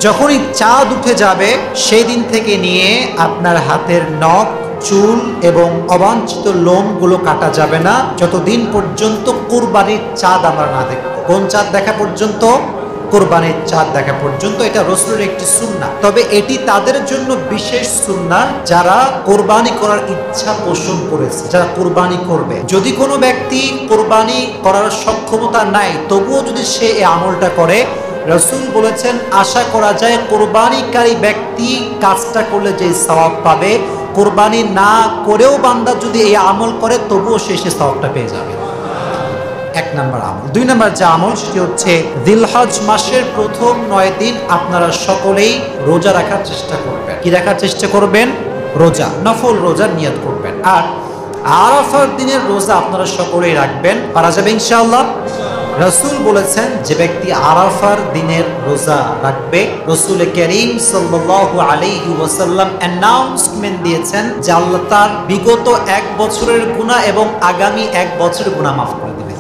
যখনই চাঁদ উঠে যাবে সেই দিন থেকে নিয়ে আপনার হাতের নখ, চুল এবং অবাঞ্ছিত লোমগুলো কাটা যাবে না যতদিন পর্যন্ত কুরবানির চাঁদ আমরা না দেখব। কোন চাঁদ দেখা পর্যন্ত? কুরবানির চাঁদ দেখা পর্যন্ত। এটা রাসূলের একটি সুন্নাহ। তবে এটি তাদের জন্য বিশেষ সুন্নাহ যারা কোরবানি করার ইচ্ছা পোষণ করেছে, যারা কোরবানি করবে। যদি কোনো ব্যক্তি কোরবানি করার সক্ষমতা নাই তবুও যদি সে এই আমলটা করে, রাসূল বলেছেন আশা করা যায় কোরবানিকারী ব্যক্তি কাজটা করলে যে সওয়াব পাবে, কোরবানি না করেও বান্দা যদি এই আমল করে তবুও সে সওয়াবটা পেয়ে যাবে। এক নম্বর আমল। দুই নম্বর যে আমল সেটি হচ্ছে যিলহজ মাসের প্রথম 9 দিন আপনারা সকলেই রোজা রাখার চেষ্টা করবেন। কি রাখার চেষ্টা করবেন? রোজা, নফল রোজার নিয়ত করবেন। আর আরাফার দিনের রোজা আপনারা সকলেই রাখবেন। পারা যাবে ইনশাআল্লাহ। রাসূল বলেছেন যে ব্যক্তি আরাফার দিনের রোজা রাখবে, রাসূল করিম সাল্লাল্লাহু আলাইহি ওয়াসাল্লাম অ্যানাউন্সমেন্ট দিয়েছেন যে আল্লাহ তার বিগত 1 বছরের গুনাহ এবং আগামী 1 বছরের গুনাহ মাফ করে দেবেন।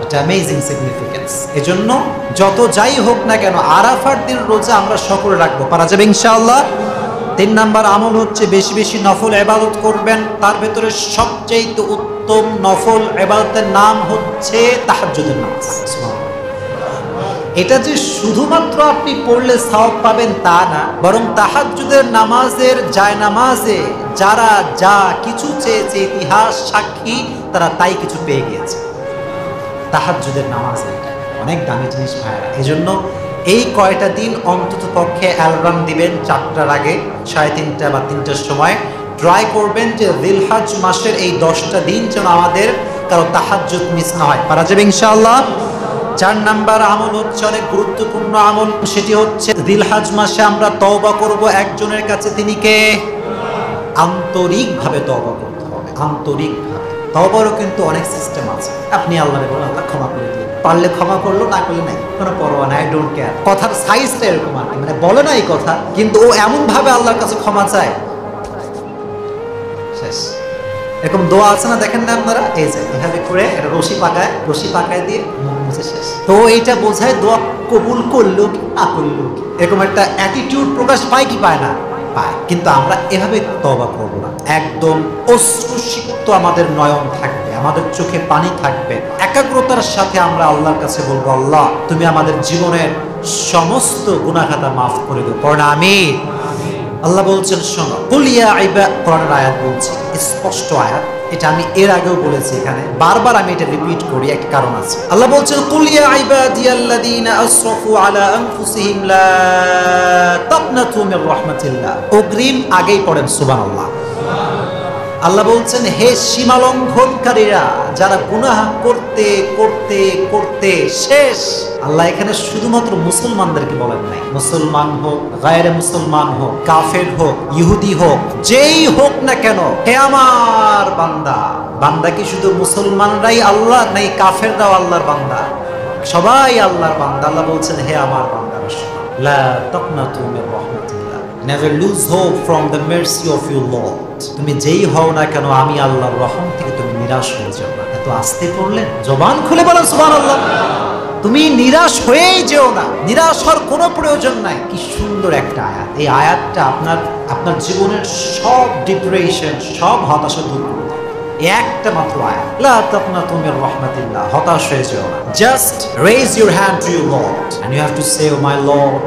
এটা অ্যামেজিং সিগনিফিকেন্স। এজন্য যত যাই হোক না কেন আরাফার দিন রোজা আমরা সকলে রাখবো। পারা যাবে ইনশাআল্লাহ। 3 নাম্বার আমল হচ্ছে বেশি বেশি নফল ইবাদত করবেন। তার ভেতরে সবচেয়ে উত্তম নফল ইবাদতের নাম হচ্ছে তাহাজ্জুদের নামাজ। এটা যে শুধুমাত্র আপনি পড়লে সওয়াব পাবেন তা না, বরং তাহাজ্জুদের নামাজের জায়নামাজে যারা যা কিছু চেয়েছে ইতিহাস সাক্ষী তারা তাই কিছু পেয়ে গিয়েছে। তাহাজ্জুদের নামাজ এটা অনেক দামি জিনিস ভাইরা। এজন্য এই কয়টা দিন অন্তত পক্ষে অ্যালার্ম দিবেন 4টার আগে, 3:30 বা 3টার সময় ট্রাই করবেন যে যিলহজ মাসের এই 10টা দিন যেন আমাদের কারো তাহাজ্জুদ মিস না হয়। পারা যাবে ইনশাআল্লাহ। 4 নাম্বার আমল হচ্ছে অনেক গুরুত্বপূর্ণ আমল, সেটি হচ্ছে যিলহজ মাসে আমরা তওবা করব একজনের কাছে। তিনি কে? আন্তরিকভাবে তওবা করতে হবে, আন্তরিকভাবে। তওবারও কিন্তু অনেক সিস্টেম আছে। আপনি আল্লাহকে বলেন আল্লাহ ক্ষমা করে দিন, পারলে ক্ষমা করলো, না করলে নাই, কোনো পরোয়া নাই, আই ডোন্ট কেয়ার। কথার সাইজটা এরকম আর কি, মানে বলে না এই কথা কিন্তু ও এমন ভাবে আল্লাহর কাছে ক্ষমা চায়, শেষ। এরকম দোয়া আছে না, দেখেন না আপনারা? এই যে এভাবে করে এটা রশি পাকায় দিয়ে মুখ মুছে শেষ। তো এইটা বোঝায় দোয়া কবুল করলো কি না করলো কি, এরকম একটা অ্যাটিটিউড প্রকাশ পায় কি পায় না? পায়। কিন্তু আমরা এভাবে তওবা করবো না, একদম অশ্রুসিক্ত আমাদের নয়ন থাকবে, আমাদের চোখে পানি থাকবে, একাগ্রতার সাথে আমরা আল্লাহর কাছে বলবো আল্লাহ তুমি আমাদের জীবনের সমস্ত গুনাহ খাতা মাফ করে দাও। পড়ুন আমিন। আল্লাহ বলছেন শোনো, কুল ইয়া ইবাদ, কোরআনের আয়াত বলছি, স্পষ্ট আয়াত। এটা আমি এর আগেও বলেছি, এখানে বারবার আমি এটা রিপিট করি, একটা কারণ আছে। আল্লাহ বলছেন কুল ইয়া ইবাদিয়াল্লাযীনা আসরাফু আলা আনফুসিহিম লা তাকনাতু মির রাহমাতিল্লাহ। অগ্রিম আগেই পড়েন সুবহানাল্লাহ। আল্লাহ বলছেন হে সীমালঙ্ঘনকারীরা, যারা গুনাহ করতে করতে করতে শেষ। আল্লাহ এখানে শুধুমাত্র মুসলমানদেরকে বলেন নাই, মুসলমান হোক, গায়রে মুসলমান হোক, কাফের হোক, ইহুদি হোক, যেই হোক না কেন, হে আমার বান্দা। বান্দা কি শুধু মুসলমানরাই আল্লাহ, নাই কাফেররাও আল্লাহর বান্দা? সবাই আল্লাহর বান্দা। আল্লাহ বলছেন হে আমার বান্দারা, লা তাকনাতু Mir রাহমাতিল্লাহ, never lose hope from the mercy of your Lord। তুমি যেই হও না কেন আমি আল্লাহর রহম থেকে তুমি নিরাশ হয়ে যাও না। এত আস্তে পড়লেন, জবান খুলে বলেন সুবহানাল্লাহ। তুমি নিরাশ হয়েই যেও না, নিরাশ হওয়ার কোনো প্রয়োজন নাই। কি সুন্দর একটা আয়াত। এই আয়াতটা আপনার জীবনের সব ডিপ্রেশন, সব হতাশা দূর করে দেবে। একটা মাত্র আয়াত, লা তাকনাতু মির রাহমাতিল্লাহ, হতাশ হয়ে যেও না। Just raise your hand to your lord and you have to say, oh my Lord,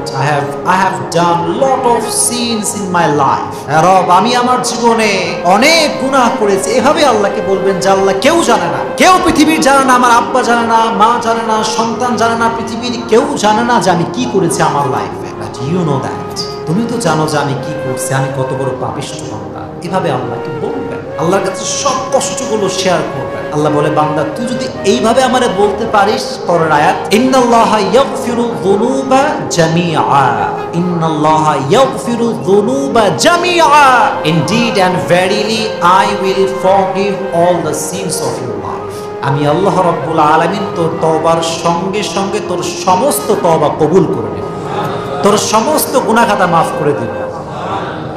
I have done lot of sins in my life। রব আমি আমার জীবনে অনেক গুনাহ করেছি। এভাবে আল্লাহকে বলবেন যে আল্লাহ কেউ জানে না, কেউ পৃথিবীর জানে না, আমার আব্বা জানে না, মা জানে না, সন্তান জানে না, পৃথিবীর কেউ জানে না যে আমি কি করেছি আমার লাইফে, বাট ইউ নো দ্যাট। তুমি তো জানো যে আমি কি করছি, আমি কত বড় পাপিষ্ঠ বান্দা। এভাবে আল্লাহকে বলবেন, আল্লাহর কাছে সব কষ্টগুলো শেয়ার করবেন। আল্লাহ বলে বান্দা তুই যদি এইভাবে আমারে বলতে পারিস, পরের আয়াত, ইন্নাল্লাহা ইয়াগফিরু যুনুবা জামিআ, ইন্নাল্লাহা ইয়াগফিরু যুনুবা জামিআ, indeed and verily I will forgive all the sins of your life। আমি আল্লাহ রাব্বুল আলামিন তোর তওবার সঙ্গে সঙ্গে তোর সমস্ত তওবা কবুল করে নেব, তোর সমস্ত গুনাহ খাতা মাফ করে দেব।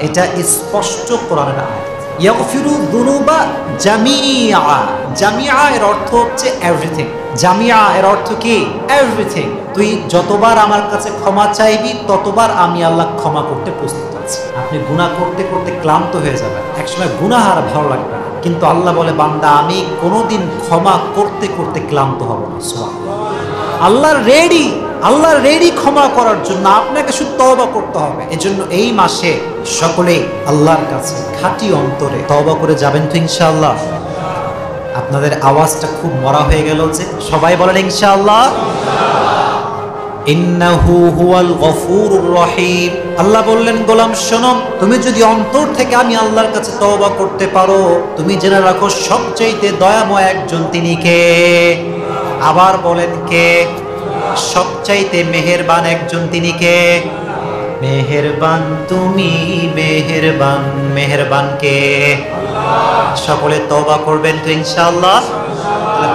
এটা স্পষ্ট কোরআনের আয়াত। ইয়াগফিরু যুনুবা জামিআ, জামিআ এর অর্থ হচ্ছে এভরিথিং। জামিয়া এর অর্থ কি? এভরিথিং। তুই যতবার আমার কাছে ক্ষমা চাইবি ততবার আমি আল্লাহ ক্ষমা করতে প্রস্তুত আছি। আপনি গুনাহ করতে করতে ক্লান্ত হয়ে যাবেন, একসময় গুনাহ আর ভালো লাগবে না, কিন্তু আল্লাহ বলে বান্দা আমি কোনোদিন ক্ষমা করতে করতে ক্লান্ত হব না। সুবহানাল্লাহ। আল্লাহ রেডি ক্ষমা করার জন্য, আপনাকে শুধু তওবা করতে হবে। এজন্য এই মাসে সকলে আল্লাহর কাছে খাঁটি অন্তরে তওবা করে যাবেন তো ইনশাআল্লাহ। আপনাদের আওয়াজটা খুব মরা হয়ে গেল যে, সবাই বলেন ইনশাআল্লাহ। ইন্নাহু হুয়াল গফুরুর রহিম। আল্লাহ বললেন গোলাম শোনো, তুমি যদি অন্তর থেকে আমি আল্লাহর কাছে তওবা করতে পারো, তুমি জেনে রাখো সবচেয়ে দয়াময় একজন তিনি কে? আবার বলেন কে? সবচাইতে মেহেরবান একজন তিনি কে? মেহেরবান তুমি, মেহেরবান। মেহেরবান কে? সকলে তওবা করবেন তো ইনশাআল্লাহ।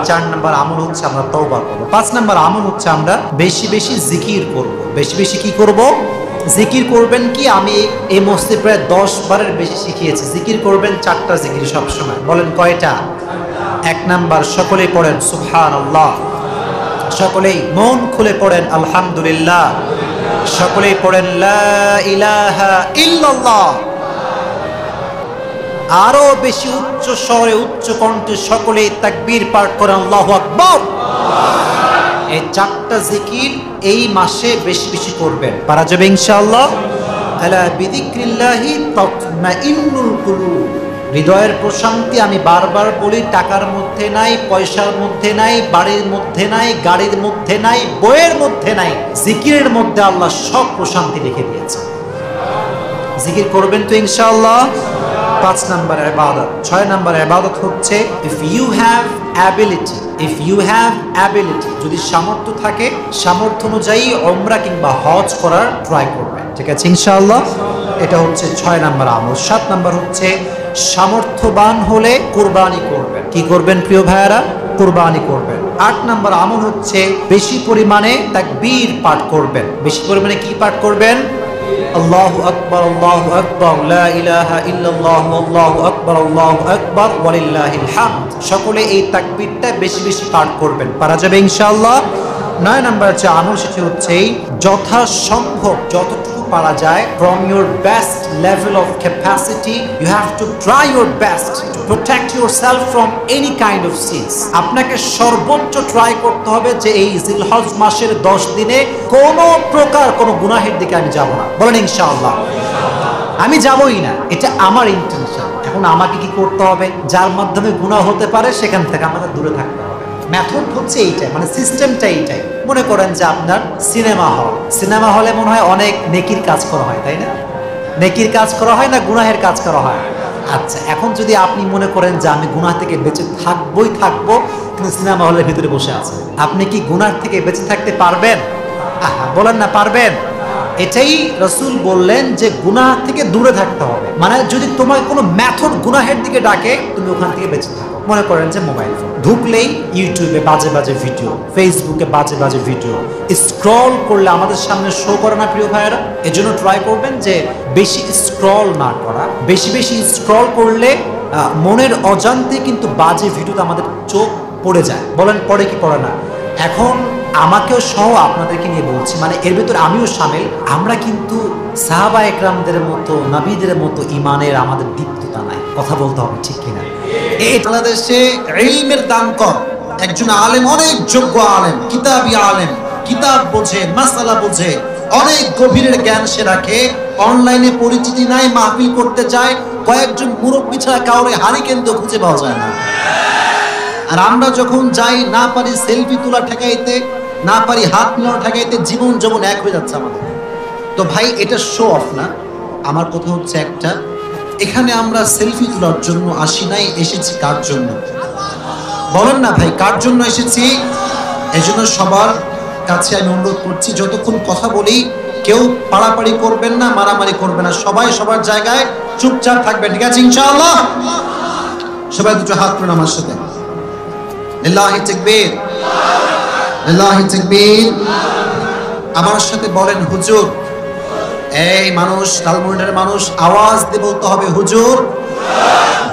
4 নম্বর আমল হচ্ছে আমরা তওবা করব। 5 নম্বর আমল হচ্ছে আমরা বেশি বেশি জিকির করব। বেশি বেশি কি করব? জিকির করবেন কি? আমি এই মসজিদে প্রায় 10 বারের বেশি শিখিয়েছি। জিকির করবেন 4টা জিকির সব সময়। বলেন কয়টা? 1 নাম্বার সকলেই পড়েন সুবহানাল্লাহ। সকলেই মন খুলে পড়েন আলহামদুলিল্লাহ। সকলেই পড়েন লা ইলাহা ইল্লাল্লাহ। আরো বেশি উচ্চ স্বরে উচ্চ কণ্ঠে সকলেই তাকবীর পাঠ করেন আল্লাহু আকবার। এই 4টা জিকির এই মাসে বেশি বেশি করবেন, পারা যাবে ইনশাআল্লাহ। আলা বিযিকরিল্লাহি তাতমাইন্নুল কুলুব। হৃদয়ের প্রশান্তি আমি বারবার বলি, টাকার মধ্যে নাই, পয়সার মধ্যে নাই, বাড়ির মধ্যে নাই, গাড়ির মধ্যে নাই, বইয়ের মধ্যে নাই, জিকিরের মধ্যে আল্লাহ সব প্রশান্তি রেখে দিয়েছে। জিকির করবেন তো ইনশাআল্লাহ। 5 নম্বর ইবাদত। 6 নম্বর ইবাদত হচ্ছে ইফ ইউ হ্যাভ অ্যাবিলিটি, যদি সামর্থ্য থাকে, সামর্থ্য অনুযায়ী উমরা কিংবা হজ করার ট্রাই করবেন। ঠিক আছে ইনশাআল্লাহ। এটা হচ্ছে 6 নম্বর আমল। 7 নম্বর হচ্ছে সামর্থ্যবান হলে কুরবানি করবেন। কি করবেন প্রিয় ভাইয়ারা? কুরবানি করবেন। 8 নম্বর আমল হচ্ছে বেশি পরিমাণে তাকবীর পাঠ করবেন। বেশি পরিমাণে কি পাঠ করবেন? আল্লাহু আকবার, আল্লাহু আকবার, লা ইলাহা ইল্লাল্লাহ, আল্লাহু আকবার, আল্লাহু আকবার, ওয়ালিল্লাহিল হামদ। সকলে এই তাকবীরটা বেশি বেশি পাঠ করবেন, পারা যাবে ইনশাআল্লাহ। 9 নম্বর যে আমল সেটি হচ্ছে যথাসম্ভব যতটুকু পারা যায়, from your best level of capacity you have to try your best to protect yourself from any kind of sins. আপনাকে সর্বোচ্চ ট্রাই করতে হবে যে এই জিলহজ মাসের 10 দিনে কোনো প্রকার কোনো গুনাহের দিকে আমি যাব না। বলেন ইনশাআল্লাহ। আমি যাবই না, এটা আমার ইন্টেনশন। এখন আমাকে কি করতে হবে? যার মাধ্যমে গুনাহ হতে পারে সেখান থেকে আমাদের দূরে থাকতে হবে। মেথড হচ্ছে এইটাই, মানে সিস্টেমটা এইটাই। মনে করেন যে আপনার সিনেমা হলে মনে হয় অনেক নেকির কাজ করা হয়, তাই না? নেকির কাজ করা হয় না গুনাহের কাজ করা হয়? আচ্ছা, এখন যদি আপনি মনে করেন যে আমি গুনাহ থেকে বেঁচে থাকবো, কিন্তু সিনেমা হলের ভিতরে বসে আছেন, আপনি কি গুনাহ থেকে বেঁচে থাকতে পারবেন? বলেন না পারবেন? এটাই রাসূল বললেন যে গুনাহ থেকে দূরে থাকতে হবে। মানে যদি তোমার কোনো মেথড গুনাহের দিকে ডাকে, তুমি ওখান থেকে বেঁচে থাকো। মনে করেন যে মোবাইল ফোন ঢুকলেই ইউটিউবে বাজে বাজে ভিডিও, ফেসবুকে বাজে বাজে ভিডিও স্ক্রল করলে আমাদের সামনে শো করে না প্রিয় ভাইয়েরা? এজন্য ট্রাই করবেন যে বেশি স্ক্রল না করা। বেশি বেশি স্ক্রল করলে মনের অজান্তে কিন্তু বাজে ভিডিওতে আমাদের চোখ পড়ে যায়। বলেন পড়ে কি পড়ে না? এখন আমাকেও সহ আপনাদেরকে নিয়ে বলছি, মানে এর ভিতর আমিও শামিল। আমরা কিন্তু সাহাবা একরামদের মতো, নবীদের মতো ইমানের আমাদের দীপ্ততা নাই। কথা বলতে হবে, ঠিক কিনা? এই বাংলাদেশে ইলমের দাম কম। একজন আলেম, অনেক যোগ্য আলেম, কিতাবী আলেম, কিতাব বোঝে, মাসালা বোঝে, অনেক গভীরের জ্ঞান সে রাখে। অনলাইনে পরিচিতি নাই, মাহফিল করতে চায়, কয়েকজন মুরব্বী ছাড়া কাউরে হারিকেন তো খুঁজে পাওয়া যায় না। আর আমরা যখন যাই, না পারি সেলফি তোলা ঠেকাইতে, না পারি হাত মিলানো ঠেকাইতে, জীবন যেমন এক হয়ে যাচ্ছে আমাদের। তো ভাই এটা শো অফ না, আমার কথা হচ্ছে একটা, এখানে আমরা সেলফি তোলার জন্য আসি নাই, এসেছি কার জন্য? বলেন না ভাই, কার জন্য এসেছি? এজন্য সবার কাছে আমি অনুরোধ করছি, যতক্ষণ কথা বলি কেউ পাড়াপাড়ি করবেন না, মারামারি করবেন না, সবাই সবার জায়গায় চুপচাপ থাকবেন, ঠিক আছে ইনশাআল্লাহ? সবাই দুটো হাত তুলুন আমার সাথে। লিল্লাহি তাকবীর, লিল্লাহি তাকবীর। আমার সাথে বলেন হুজুর। এই মানুষ, লালমনিরহাটের মানুষ, আওয়াজ দিয়ে বলতে হবে হুজুর।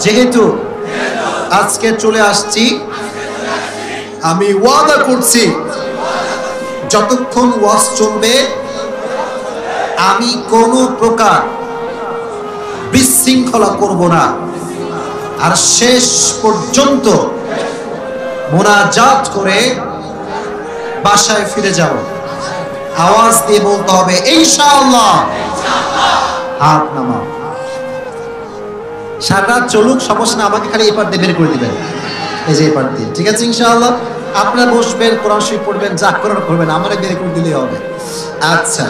যেহেতু আজকে চলে আসছি আমি ওয়াদা করছি যতক্ষণ ওয়াজ চলবে আমি কোনো প্রকার বিশৃঙ্খলা করব না, আর শেষ পর্যন্ত মোনাজাত করে বাসায় ফিরে যাব। আওয়াজ দিয়ে বলতে হবে ইনশাআল্লাহ। হাত নামাও। সারা চলুক, সমস্যা না, আমাকে খালি এপার দিয়ে বের করে দিবেন, এই যে এপার দিয়ে, ঠিক আছে ইনশাআল্লাহ। আপনারা বসবেন, কোরআন শরীফ পড়বেন, যা করার করবেন, আমারে বের করে দিলেই হবে। আচ্ছা,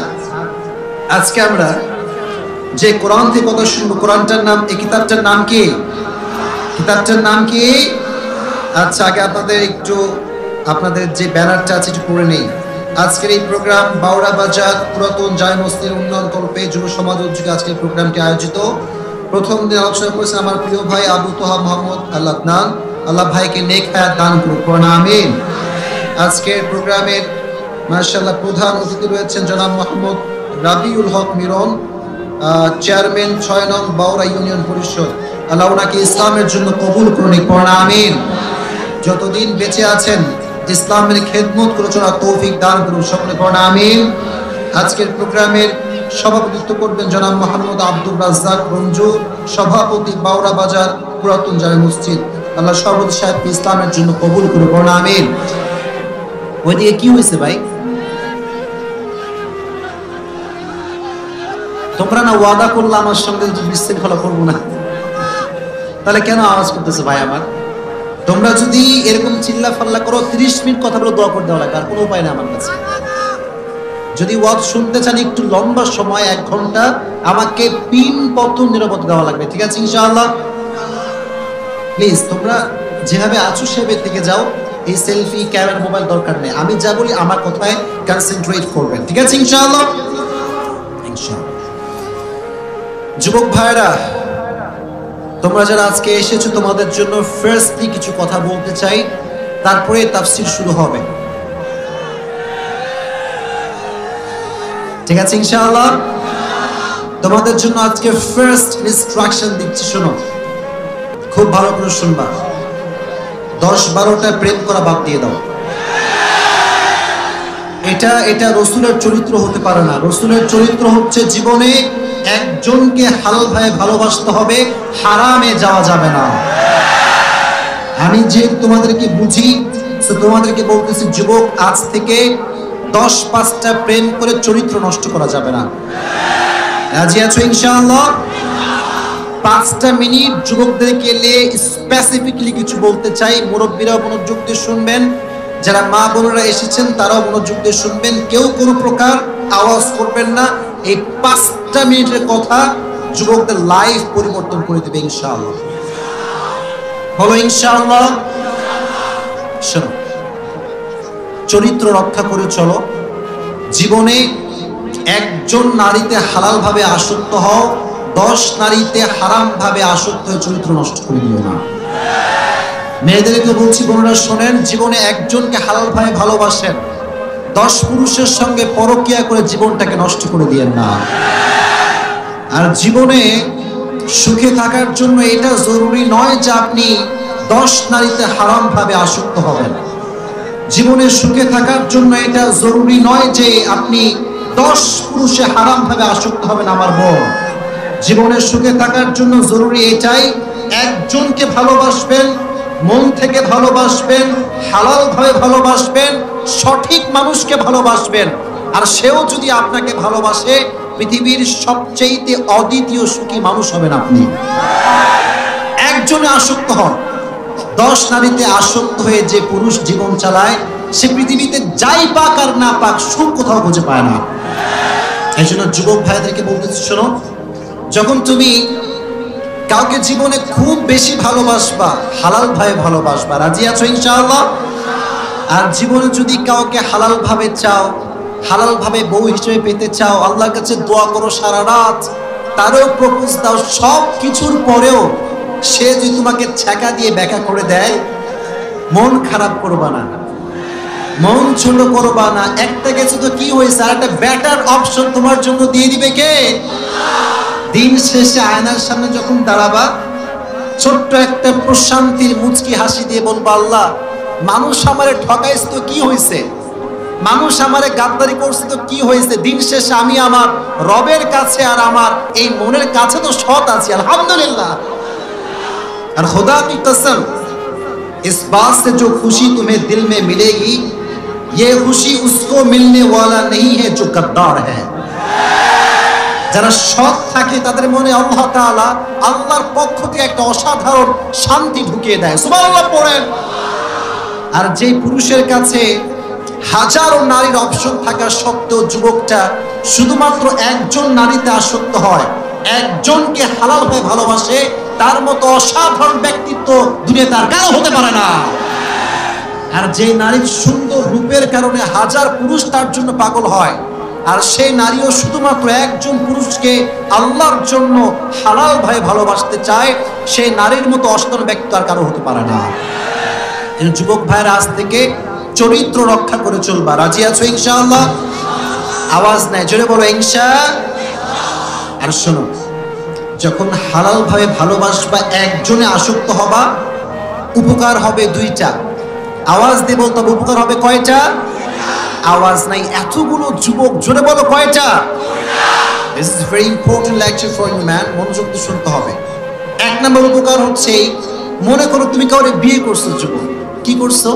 আজকে আমরা যে কোরআন থেকে কথা শুনবো, কোরআনটার নাম, এই কিতাবটার নাম কি? কিতাবটার নাম কি? আচ্ছা, আগে আপনাদের যে ব্যানারটা আছে একটু পড়ে নেই। আজকের এই প্রোগ্রাম বাউরা বাজার পুরাতন জায় মসজিদের উন্নয়ন কল্পে যুব সমাজ উদ্যোগে আজকের প্রোগ্রামটি আয়োজিত। প্রথম দিন আলোচনা করেছেন আমার প্রিয় ভাই আবু তোহা মোহাম্মদ আল্লাহনান। আল্লাহ ভাইকে নেক হায়াত দান করুক, আমিন। আজকের প্রোগ্রামের মাশাআল্লাহ প্রধান অতিথি রয়েছেন জনাব মোহাম্মদ রাবিউল হক মিরন, চেয়ারম্যান 6 নং বাউরা ইউনিয়ন পরিষদ। আল্লাহ ওনাকে ইসলামের জন্য কবুল করুন, আমিন। যতদিন বেঁচে আছেন ইসলামের খেদমত করে চলার তৌফিক দান করুন, সকলে পড়েন আমিন। আজকের প্রোগ্রামের সভাপতিত্ব করবেন জনাব মোহাম্মদ আব্দুর রাজ্জাক রঞ্জু, সভাপতি বাউরা বাজার পুরাতন জামে মসজিদ। আল্লাহ সভাপতি সাহেবকে ইসলামের জন্য কবুল করে পড়েন আমিন। ওইদিকে কি হয়েছে ভাই? তোমরা না ওয়াদা করলে আমার সঙ্গে বিশৃঙ্খলা করবো না, তাহলে কেন আওয়াজ করতেছে ভাই আমার? তোমরা যদি এরকম চিল্লা ফাল্লা করো, 30 মিনিট কথা বলে দোয়া করে দেওয়া লাগবে, আর কোনো উপায় না আমার কাছে। যদি ওয়াজ শুনতে চান একটু লম্বা সময়, 1 ঘন্টা, আমাকে পিন পতন নিরাপদ দেওয়া লাগবে, ঠিক আছে ইনশাআল্লাহ। প্লিজ তোমরা যেভাবে আছো সেভাবে থেকে যাও, এই সেলফি ক্যামেরা মোবাইল দরকার নেই। আমি যা বলি আমার কথায় কনসেন্ট্রেট করবেন, ঠিক আছে ইনশাআল্লাহ। ইনশাআল্লাহ। যুবক ভাইরা, তোমরা যারা আজকে এসেছো, তোমাদের জন্য ফার্স্টলি কিছু কথা বলতে চাই, তারপরে তাফসীর শুরু হবে, ঠিক আছে ইনশাআল্লাহ। তোমাদের জন্য আজকে ফার্স্ট ইনস্ট্রাকশন দিচ্ছি, শোনো, খুব ভালো করে শুনবা। 10-12টা প্রেম করা বাদ দিয়ে দাও। এটা রসুলের চরিত্র হতে পারে না। রসুলের চরিত্র হচ্ছে জীবনে একজনকে হালালভাবে ভালোবাসতে হবে, হারামে যাওয়া যাবে না। আমি যে তোমাদেরকে বুঝি, তোমাদেরকে বলতেছি যুবক, আজ থেকে 10-5টা প্রেম করে চরিত্র নষ্ট করা যাবে না। রাজি আছো ইনশাআল্লাহ? 5টা মিনিট যুবকদেরকে নিয়ে স্পেসিফিকলি কিছু বলতে চাই। মুরব্বীরাও মনোযোগ দিয়ে শুনবেন, যারা মা বোনেরা এসেছেন তারাও মনোযোগ দিয়ে শুনবেন, কেউ কোনো প্রকার আওয়াজ করবেন না। এই 5টা মিনিটের কথা যুবকদের লাইফ পরিবর্তন করে দেবে ইনশাআল্লাহ। বলো ইনশাআল্লাহ। শোনো, চরিত্র রক্ষা করে চলো। জীবনে একজন নারীতে হালাল ভাবে আসক্ত হও, 10 নারীতে হারাম ভাবে আসক্ত হয়ে চরিত্র নষ্ট করে দিও না। মেয়েদেরকে বলছি, বোনেরা শোনেন, জীবনে একজনকে হালাল ভাবে ভালোবাসেন, 10 পুরুষের সঙ্গে পরকিয়া করে জীবনটাকে নষ্ট করে দিয়েন না। আর জীবনে সুখে থাকার জন্য এটা জরুরি নয় যে আপনি 10 নারীতে হারাম ভাবে আসক্ত হবেন। জীবনে সুখে থাকার জন্য এটা জরুরি নয় যে আপনি 10 পুরুষে হারাম ভাবে আসক্ত হবেন। আমার বোন, জীবনে সুখে থাকার জন্য জরুরি এটাই, একজনকে ভালোবাসবেন, মন থেকে ভালোবাসবেন, হালাল ভাবে ভালোবাসবেন, সঠিক মানুষকে ভালোবাসবেন। আর সেও যদি আপনাকে ভালোবাসে, পৃথিবীর সবচেয়ে অদ্বিতীয় সুখী মানুষ হবেন আপনি। একজনে আসক্ত হন, 10 নারীতে আসক্ত হয়ে যে পুরুষ জীবন চালায়, সে পৃথিবীতে যাই পাক আর না পাক সুখ কোথাও খুঁজে পায় না। এই জন্য যুবক ভাইদেরকে বলতেছি, শোনো, যখন তুমি কাউকে জীবনে খুব বেশি ভালোবাসবা, হালাল ভাবে ভালোবাসবা। রাজি আছো ইনশাআল্লাহ? আর জীবনে যদি কাউকে হালাল ভাবে চাও, হালাল ভাবে বউ হিসেবে পেতে চাও, আল্লাহর কাছে দোয়া করো সারা রাত, তারও প্রপোজ দাও, সব কিছুর পরেও সে যদি তোমাকে ছ্যাঁকা দিয়ে ব্যাখ্যা করে দেয়, মন খারাপ করবা না, মন ছোট করবা না। একটা গেছে তো কি হয়েছে, আর একটা বেটার অপশন তোমার জন্য দিয়ে দিবে কে? দিন শেষে আয়নার সামনে যখন দাঁড়াবা, ছোট্ট একটা প্রশান্তির মুচকি হাসি দিয়ে বলবা, আল্লাহ মানুষ আমারে ঠকাইছে তো কি হয়েছে, মানুষ আমারে গাদ্দারি করছে তো কি হয়েছে, দিন শেষে আমি আমার রবের কাছে আর আমার এই মনের কাছে তো সৎ আছি, আলহামদুলিল্লাহ। और खुदा की कसम इस बात से जो खुशी तुम्हें दिल में मिलेगी ये खुशी उसको मिलने वाला नहीं है जो गद्दार है। যারা সৎ থাকে তাদের মনে আল্লাহ তাআলা আল্লাহর পক্ষ থেকে একটা অসাধারণ শান্তি ঢুকিয়ে দেয়, সুবহানাল্লাহ পড়েন। আর যে পুরুষের কাছে হাজারো নারীর অপশন থাকা সত্ত্বেও যুবকটা শুধুমাত্র একজন নারীতে আসক্ত হয়, একজনকে হালাল ভাবে ভালোবাসে, তার মতো অসাধারণ ব্যক্তিত্ব দুনিয়াতে আর কারো হতে পারে না। আর যে নারীর সুন্দর রূপের কারণে হাজার পুরুষ তার জন্য পাগল হয়, আর সেই নারীও শুধুমাত্র একজন পুরুষকে আল্লাহর জন্য হালাল ভাবে ভালোবাসতে চায়, সেই নারীর মতো অসাধারণ ব্যক্তিত্ব আর কারো হতে পারে না। যুবক ভাইরা আজ থেকে চরিত্র রক্ষা করে চলবা, রাজি আছো ইনশাআল্লাহ? আওয়াজ নাই, জোরে বলো ইনশাআল্লাহ। আর শোনো, যখন হালাল ভাবে ভালোবাসবা, একজনে আসক্ত হবা, উপকার হবে দুইটা। আওয়াজ দিয়ে বলতে হবে, উপকার হবে কয়টা? আওয়াজ নাই, এতগুলো যুবক, জোরে বলো কয়টা? This is very important lecture for you man, মনোযোগ দিয়ে শুনতে হবে। এক নম্বর উপকার হচ্ছে, মনে করো তুমি কাউরে বিয়ে করছো, যুবক কি করছো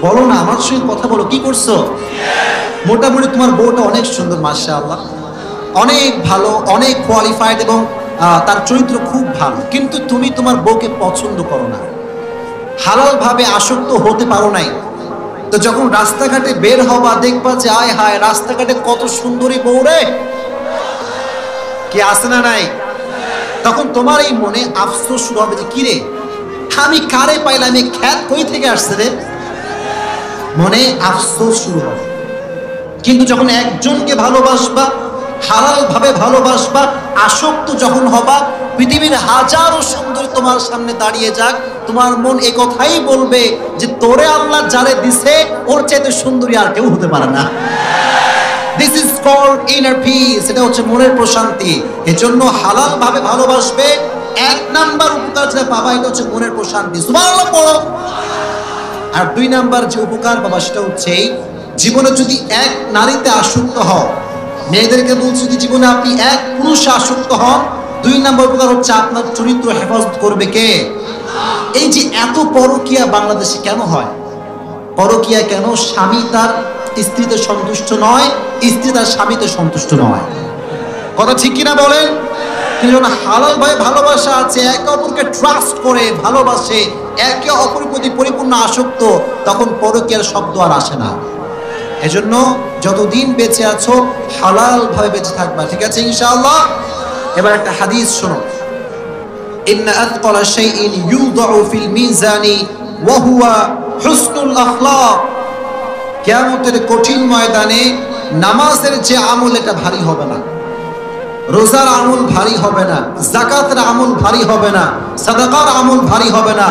বলো না, আমার সঙ্গে কথা বলো, কি করছো? মোটামুটি তোমার বউটা অনেক সুন্দর, মাশাআল্লাহ, অনেক ভালো, অনেক কোয়ালিফাইড এবং তার চরিত্র খুব ভালো, কিন্তু তুমি তোমার বউকে পছন্দ করো না, হালাল ভাবে আসক্ত হতে পারো নাই। তো যখন রাস্তাঘাটে বের হবা, দেখবা যে আয় হায় রাস্তাঘাটে কত সুন্দরী বউ রে, কি আছে না নাই? তখন তোমার এই মনে আফসোস শুরু হবে যে কি রে, আমি কারে পাইলাম, এই খ্যাত কই থেকে আসছে রে, মনে আফসোস শুরু হবে। কিন্তু যখন একজনকে ভালোবাসবা, হালাল ভাবে ভালোবাসবা, আসক্ত যখন হবা, পৃথিবীর হাজারো সুন্দরী তোমার সামনে দাঁড়িয়ে যাক, তোমার মন এই কথাই বলবে যে তোরে আল্লাহ যারে দিছে ওর চাইতে সুন্দরী আর কেউ হতে পারে না। This is called inner peace, এটা হচ্ছে মনের প্রশান্তি। এজন্য হালাল ভাবে ভালোবাসবে, এক নাম্বার উপকার যেটা পাবা এটা হচ্ছে মনের প্রশান্তি, সুবহানাল্লাহ পড়ো। আর দুই নাম্বার যে উপকার পাবা সেটা হচ্ছে, জীবনে যদি এক নারীতে আসক্ত হও, মেয়েদেরকে বলছি যে জীবনে আপনি এক পুরুষে আসক্ত হন, দুই নাম্বার উপকার হচ্ছে আপনার চরিত্র হেফাজত করবে কে? এই যে এত পরকীয়া বাংলাদেশে কেন হয়? পরকীয়া কেন? স্বামী তার স্ত্রীতে সন্তুষ্ট নয়, স্ত্রী তার স্বামীতে সন্তুষ্ট নয়, কথা ঠিক কিনা বলেন? কিন্তু যখন হালাল ভাবে ভালোবাসা আছে, একে অপরকে ট্রাস্ট করে ভালোবাসে, একে অপরের প্রতি পরিপূর্ণ আসক্ত, তখন পরকীয়ার শব্দ আর আসে না। এজন্য যতদিন বেঁচে আছো হালাল ভাবে বেঁচে থাকবা, ঠিক আছে ইনশাআল্লাহ? এবার একটা হাদিস শোনো, ইন্না আথকালা শাইইন ইউদাউ ফিল মিজানি ওয়া হুয়া হুসনুল আখলাক। কিয়ামতের কঠিন ময়দানে নামাজের যে আমল এটা ভারী হবে না, রোজার আমল ভারী হবে না, যাকাতের আমল ভারী হবে না, সাদাকার আমল ভারী হবে না।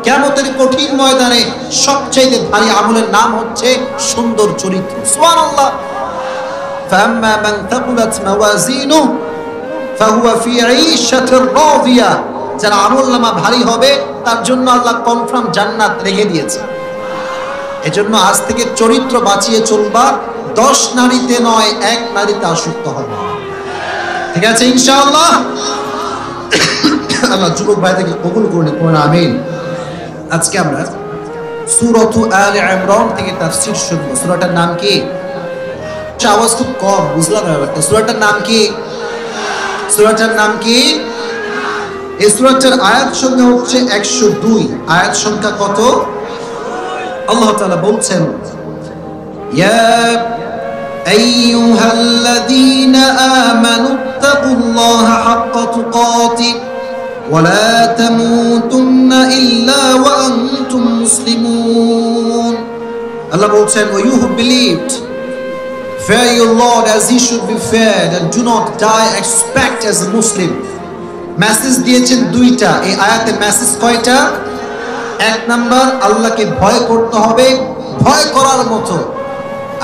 কিয়ামতের কঠিন ময়দানে সবচেয়ে ভারী আমলের নাম হচ্ছে সুন্দর চরিত্র, সুবহানাল্লাহ। ফাম্মা মান তাকুলাত মাওয়াজিনুহু ফাহুয়া ফি ঈশাতির রাদিয়া, যার আমলনামা ভারী হবে তার জন্য আল্লাহ কনফার্ম জান্নাত রেখে দিয়েছে। এজন্য আজ থেকে চরিত্র বাঁচিয়ে চলবা, 10 নারীতে নয়, এক নারীতে আসক্ত হবা, ঠিক আছে ইনশাআল্লাহ? আল্লাহ যুবক ভাইদেরকে কবুল করুন, পড়ুন আমিন। আজকে আমরা সূরাতু আলে ইমরান থেকে তাফসীর শুনবো। সূরাটার নাম কি? আওয়াজ খুব কম, বুঝলাম না ব্যাপারটা। সূরাটার নাম কি? সূরাটার নাম কি? এই সূরাটার আয়াত সংখ্যা হচ্ছে 102। আয়াত সংখ্যা কত? আল্লাহ তাআলা বলছেন, ইয়া আইয়ুহাল্লাযীনা আমানু তাকুল্লাহা হাক্কা তুকাতিহি ওয়া লা তামুতুন্না ইল্লা ওয়া আনতুম মুসলিমুন। আল্লাহ বলছেন, O you who believed, fear your Lord as he should be feared and do not die except as a Muslim. Message দিয়েছেন দুইটা, এই আয়াতে মেসেজ কয়টা? এক নাম্বার, আল্লাহকে ভয় করতে হবে ভয় করার মতো,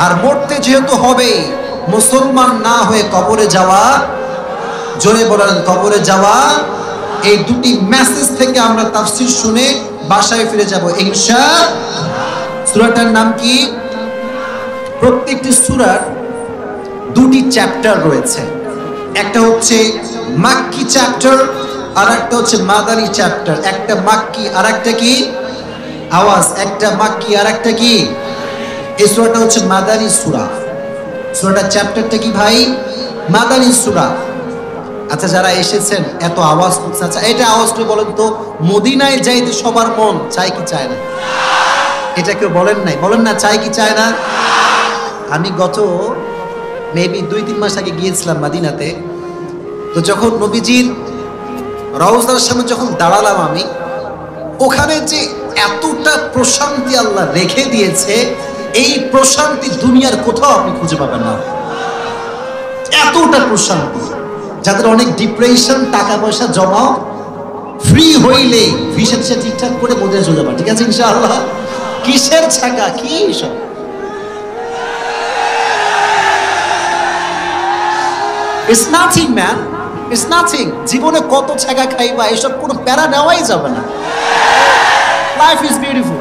আর মরতে যেহেতু হবে, মুসলমান না হয়ে কবরে যাওয়া, জোরে বলেন কবরে যাওয়া এই দুটি মেসেজ থেকে আমরা তাফসীর শুনে বাসায় ফিরে যাব ইনশাআল্লাহ। সূরাটার নাম কি? প্রত্যেকটি সূরার দুটি চ্যাপ্টার রয়েছে, একটা হচ্ছে মাক্কি চ্যাপ্টার আর একটা হচ্ছে মাদানী চ্যাপ্টার। একটা মাক্কি আর একটা কি? আওয়াজ, একটা মাক্কি আর একটা কি? এই সূরাটা হচ্ছে মাদানী সূরা। সূরাটার চ্যাপ্টারটা কি ভাই? মাদানী সূরা। আচ্ছা, যারা এসেছেন এত আওয়াজ করছে, আচ্ছা এটা আওয়াজটা বলেন তো, মদিনায় যাইতে সবার মন চায় কি চায় না? এটা কেউ বলেন নাই? বলেন না, চায় কি চায় না? আমি গত মেবি 2-3 মাস আগে গিয়েছিলাম মদিনাতে। তো যখন নবীজির রওজার সামনে যখন দাঁড়ালাম আমি, ওখানে যে এতটা প্রশান্তি আল্লাহ রেখে দিয়েছে, এই প্রশান্তি দুনিয়ার কোথাও আপনি খুঁজে পাবেন না। এতটা প্রশান্তি, যাদের অনেক ডিপ্রেশন, টাকা পয়সা জমাও, ফ্রি হইলে ভিসা টিসা ঠিকঠাক করে মদিনা চলে যাবা, ঠিক আছে ইনশাআল্লাহ। কিসের ছাকা, কি সব It's nothing, man. It's nothing. জীবনে কত ছাগা খাইবা, এসব কোনো প্যারা নেওয়াই যাবে না। Life is beautiful.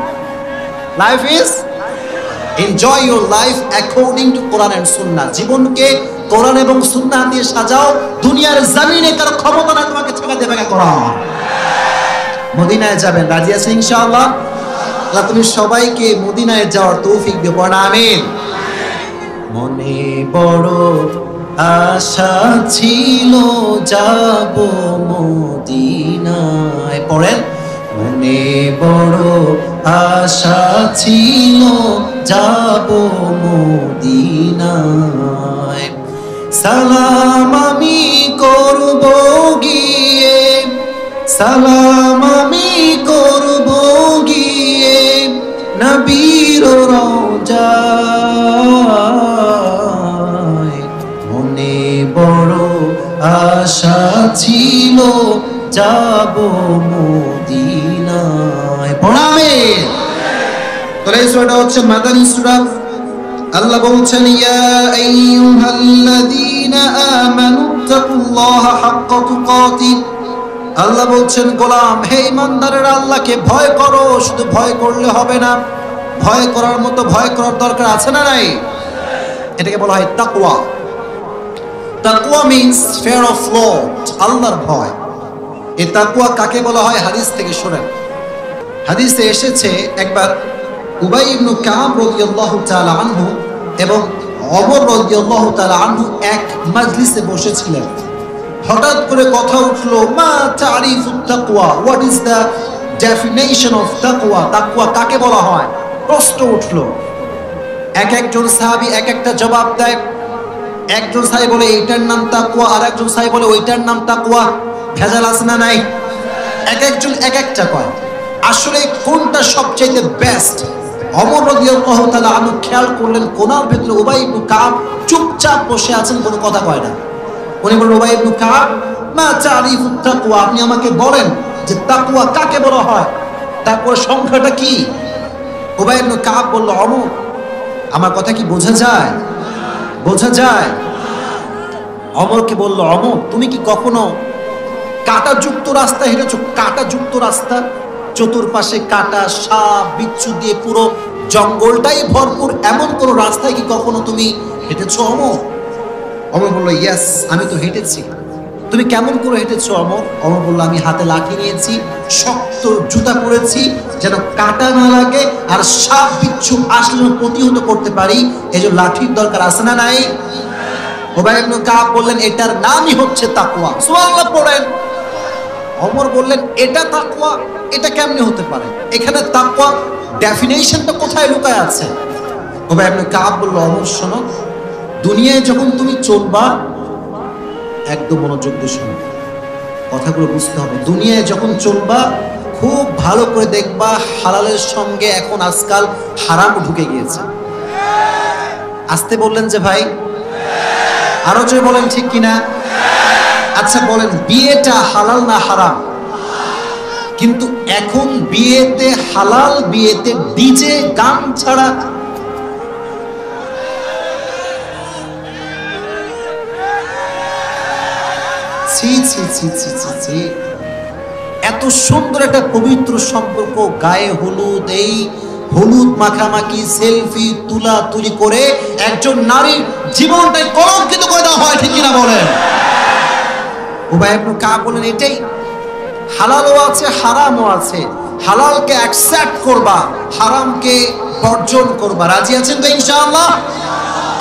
Life is enjoy your life according to Quran and Sunnah. জীবনকে কোরআন এবং সুন্নাহ দিয়ে সাজাও। দুনিয়ার জমিনে কারো ক্ষমতা না তোমাকে ছাগা দেবে না। কোরআন মদিনায় যাবেন, রাজি আছেন ইনশাআল্লাহ? আল্লাহ তুমি সবাইকে মদিনায় যাওয়ার তৌফিক দিও, পড়া আমিন। মনে বড় আশা ছিল যাব মদিনায়, পড়েন। মনে বড় আশা ছিল যাব মদিনায়, সালাম আমি করব গিয়ে, সালাম আমি করব গিয়ে নবীর রওজায়। মনে বড় আশা ছিল যাব মদিনায়, পড়াবে। তাহলে এই সূরাটা হচ্ছে মাদানী সূরা। আল্লাহ বলছেন, ইয়া আইয়ুহাল্লাযীনা আমানু তাকুল্লাহা হাক্কা তুকাতিহ। আল্লাহ বলছেন, গোলাম হে ইমানদারেরা, আল্লাহকে ভয় করো। শুধু ভয় করলে হবে না, ভয় করার মতো ভয় করার দরকার আছে না নাই? এটাকে বলা হয় তাকওয়া। তাকওয়া মিন্স ফিয়ার অফ লর্ড, আল্লাহর ভয়। এই তাকওয়া কাকে বলা হয়? হাদিস থেকে শুনেন। হাদিসে এসেছে, একবার উবাই ইবনে কাব রাদিয়াল্লাহু তাআলা আনহু এবং ওমর রাদিয়াল্লাহু তাআলা আনহু এক মজলিসে বসেছিলেন। হঠাৎ করে কথা উঠলো, মা তারিফুত তাকওয়া, what is the definition of তাকওয়া? তাকওয়া কাকে বলা হয়? প্রশ্ন উঠলো। একজন সাহাবী এক একটা জবাব দেয়। একজন সাহাবী বলে এটার নাম তাকওয়া, আর একজন সাহাবী বলে ওইটার নাম তাকওয়া। ভেজাল আছে না নাই? একজন এক একটা কয়। আসলে কোনটা সবচেয়ে বেস্ট? ওমর রাদিয়াল্লাহু তাআলা আনহু খেয়াল করলেন কোনার ভিতরে উবাই ইবনে কাব চুপচাপ বসে আছেন, কোনো কথা কয় না। উনি বললেন, উবাই ইবনে কাব, মা তারিফুত তাকওয়া, আপনি আমাকে বলেন যে তাকওয়া কাকে বলা হয়, তাকওয়ার সংখ্যাটা কি? উবাই ইবনে কাব বলল, ওমর আমার কথা কি বোঝা যায়? বোঝা যায়? ওমরকে বলল, ওমর তুমি কি কখনো কাঁটাযুক্ত রাস্তা হেঁটেছো? কাঁটাযুক্ত রাস্তা, চতুর্পাশে কাঁটা, সাপ, বিচ্ছু দিয়ে পুরো জঙ্গলটাই ভরপুর, এমন কোন রাস্তায় কি কখনো তুমি হেঁটেছো ওমর? ওমর বলল, ইয়েস, আমি তো হেঁটেছি। তুমি কেমন করে হেঁটেছো ওমর? ওমর বলল, আমি হাতে লাঠি নিয়েছি, শক্ত জুতা পরেছি যেন কাঁটা না লাগে, আর সাপ বিচ্ছু আসলে প্রতিহত করতে পারি, এজন্য লাঠির দরকার আছে না নাই? উবাই ইবনে কাব বললেন, এটার নামই হচ্ছে তাকওয়া। সুবহানাল্লাহ পড়েন। ওমর বললেন, এটা তাকওয়া? এটা কেমনে হতে পারে? এখানে তাকওয়া ডেফিনেশনটা কোথায় লুকায় আছে? উবাই ইবনে কাব বলল, ওমর শোনো, দুনিয়ায় যখন তুমি চলবা, একদম মনোযোগ দিয়ে শোনো, কথাগুলো বুঝতে হবে। দুনিয়ায় যখন চলবা খুব ভালো করে দেখবা, হালালের সঙ্গে এখন আজকাল হারাম ঢুকে গিয়েছে। আসতে বললেন যে ভাই, আরো জোরে বলেন ঠিক কিনা? আচ্ছা বলেন, বিয়েটা হালাল না হারাম? কিন্তু এখন বিয়েতে হালাল, বিয়েতে ডিজে গান ছাড়া ছি ছি ছি ছি ছি ছি। এত সুন্দর একটা পবিত্র সম্পর্ক, গায়ে হলুদ, এই হলুদ মাখামাখি, সেলফি তুলা তুলি করে একজন নারীর জীবনটাই কলঙ্কিত করে দেওয়া হয়, ঠিক কিনা বলেন? উবাই ইবনে কাব বলেন এটাই, হালালও আছে হারামও আছে, হালালকে অ্যাকসেপ্ট করবা, হারামকে বর্জন করবা। রাজি আছেন তো ইনশাআল্লাহ?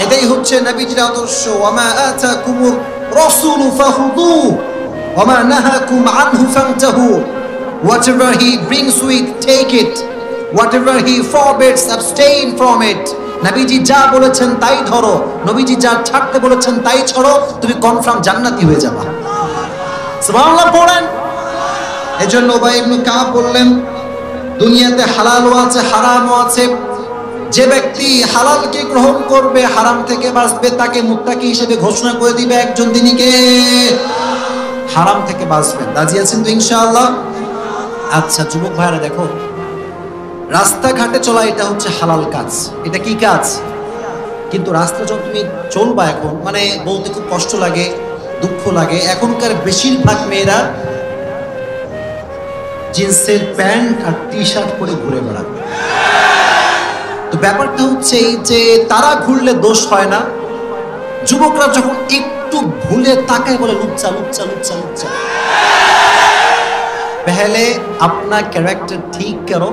এটাই হচ্ছে নবীজির আদর্শ। ওয়ামা আতাকুমুর রাসূলু ফাখুযু ওয়ামা নাহাকুম আনহু ফান্তাহু। Whatever he brings with, take it. Whatever he forbids, abstain from it. নবীজি যা বলেছেন তাই ধরো, নবীজি যা ছাড়তে বলেছেন তাই ছাড়ো, তুমি কনফার্ম জান্নাতি হয়ে যাবা। সুবহানাল্লাহ পড়েন। এজন্য উবাই ইবনে কাব বললেন দুনিয়াতে হালালও আছে হারামও আছে, যে ব্যক্তি হালালকে গ্রহণ করবে, হারাম থেকে বাঁচবে, তাকে মুত্তাকি হিসেবে ঘোষণা করে দিবে একজন, তিনি কে? হারাম থেকে বাঁচবেন। রাজি আছেন তো ইনশাআল্লাহ? আচ্ছা যুবক ভাইরা দেখো, রাস্তাঘাটে চলা এটা হচ্ছে হালাল কাজ, এটা কি কাজ? কিন্তু রাস্তা যখন তুমি চলবা, এখন মানে বলতে খুব কষ্ট লাগে, দুঃখ লাগে, এখনকার বেশিরভাগ মেয়েরা জিন্সের প্যান্ট আর টি শার্ট পরে ঘুরে বেড়াবে। তো ব্যাপারটা হচ্ছে এই যে তারা ঘুরলে দোষ হয় না, যুবকরা যখন একটু ভুলে তাকায় বলে লুচ্চা লুচ্চা লুচ্চা লুচ্চা। पहले अपना ক্যারেক্টার ঠিক করো,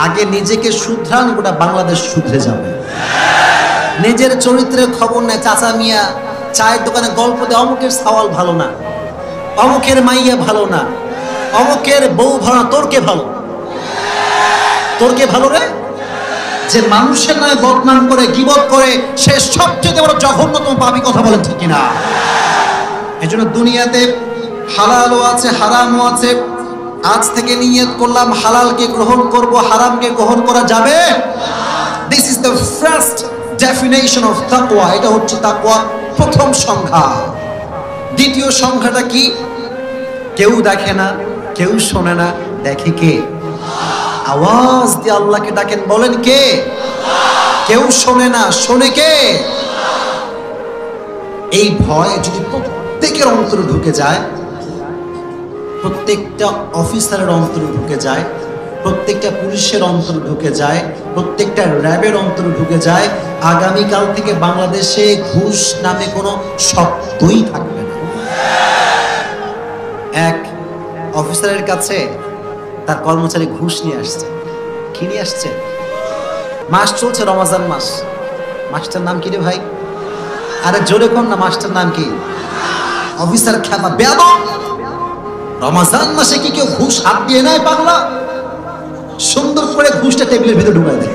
আগে নিজেকে শুধরান, গোটা বাংলাদেশ শুধরে যাবে। নিজের চরিত্রের খবর নেই, চাচা মিয়া চায়ের দোকানে গল্প দেয়, অমুকের সওয়াল ভালো না, অমুকের মাইয়া ভালো না, অমুকের বউ ভালো না, তোর কে ভালো? তোর কে ভালো রে? যে মানুষের নামে বদনাম করে, গীবত করে, সে সবচেয়ে বড় জঘন্যতম পাপী। কথা বলেন ঠিক কিনা? এজন্য দুনিয়াতে হালালও আছে হারামও আছে। আজ থেকে নিয়ত করলাম হালালকে গ্রহণ করব, হারামকে গ্রহণ করা যাবে। This is the first definition of তাকওয়া। এটা হচ্ছে তাকওয়া প্রথম সংজ্ঞা। দ্বিতীয় সংজ্ঞাটা কি? কেউ দেখে না, কেউ শোনে না, দেখে কে? আওয়াজ দিয়ে আল্লাহকে ডাকেন, বলেন কে? কেউ শোনে না, শোনে কে? এই ভয় যদি প্রত্যেকের অন্তরে ঢুকে যায়, প্রত্যেকটা অফিসারের অন্তরে ঢুকে যায়, প্রত্যেকটা পুলিশের অন্তরে ঢুকে যায়, প্রত্যেকটা র্যাবের অন্তরে ঢুকে যায়, আগামীকাল থেকে বাংলাদেশে ঘুষ নামে কোনো শব্দই থাকবে না। এক অফিসারের কাছে তার কর্মচারী ঘুষ নিয়ে আসছে। কি নিয়ে আসছে? মাস চলছে, রমজান মাস। মাসটার নাম কি রে ভাই? আরে জোরে কোন না, মাসটার নাম কি? অফিসার খেপা, বেয়াদব। রমজান মাসে কি কেউ ঘুষ হাত দিয়ে নেয়? পাগলা। সুন্দর করে ঘুষটা টেবিলের ভিতরে ঢুকায় দেয়।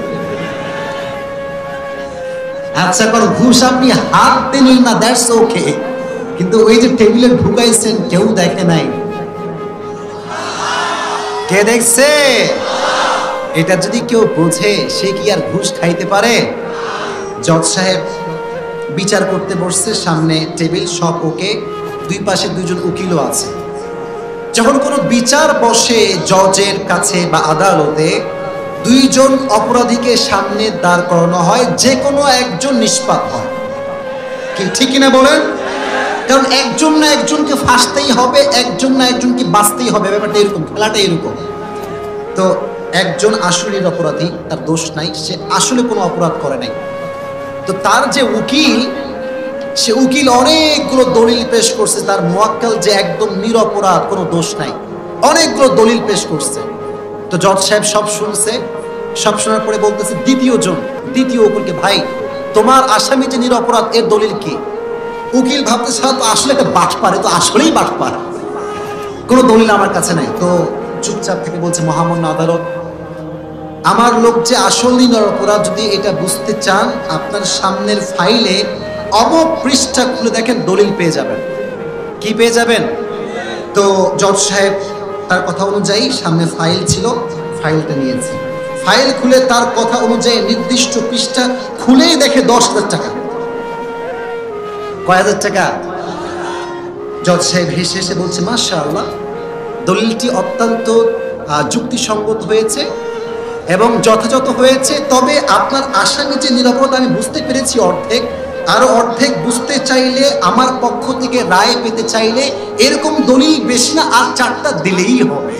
আচ্ছা কোন ঘুষ আপনি হাত দিলেন না, দ্যাটস ওকে, কিন্তু ওই যে টেবিলে ঢুকাইছেন কেউ দেখে নাই। কে দেখছে? এটা যদি কেউ বোঝে, সে কি আর ঘুষ খাইতে পারে? জজ সাহেব বিচার করতে বসছে, সামনে টেবিল, সব ওকে, দুই পাশে দুইজন উকিলও আছে। যখন কোনো বিচার বসে জজের কাছে বা আদালতে, দুইজন অপরাধীকে সামনে দাঁড় করানো হয়, যে কোনো একজন নিষ্পাপ হয়। কি ঠিক কিনা বলেন? কারণ একজন না একজনকে ফাঁসতেই হবে, একজন না একজনকে বাঁচতেই হবে। ব্যাপারটা এরকম, খেলাটা এরকম। তো একজন আসলের অপরাধী, তার দোষ নাই, সে আসলে কোনো অপরাধ করে নাই। তো তার যে উকিল, সে উকিল অনেকগুলো দলিল পেশ করছে, তার মুয়াক্কাল যে একদম নিরপরাধ, কোনো দোষ নাই, অনেকগুলো দলিল পেশ করছে। তো জজ সাহেব সব শুনছে, সব শোনার পরে বলতেছে দ্বিতীয় উকিলকে, ভাই তোমার আসামি যে নিরপরাধ, এর দলিল কি? উকিল ভাবতেছে তো আসলে একটা বাটপার, তো আসলেই বাটপার, কোনো দলিল আমার কাছে নাই। তো চুপচাপ থেকে বলছে, মহামান্য আদালত, আমার লোক যে আসলেই নিরপরাধ, যদি এটা বুঝতে চান, আপনার সামনের ফাইলে অমুক পৃষ্ঠা খুলে দেখেন, দলিল পেয়ে যাবেন। কি পেয়ে যাবেন? তো জজ সাহেব তার কথা অনুযায়ী সামনে ফাইল ছিল, ফাইলটা নিয়েছে। ফাইল খুলে তার কথা অনুযায়ী নির্দিষ্ট পৃষ্ঠা খুলেই দেখে 10,000 টাকা। কয় হাজার টাকা? জজ সাহেব হেসে হেসে বলছে, মাশাআল্লাহ, দলিলটি অত্যন্ত যুক্তিসঙ্গত হয়েছে এবং যথাযথ হয়েছে। তবে আপনার আসামি যে নিরপরাধ আমি বুঝতে পেরেছি অর্ধেক, আরো অর্ধেক বুঝতে চাইলে, আমার পক্ষ থেকে রায় পেতে চাইলে এরকম দলিল বেশি না আর 4টা দিলেই হবে।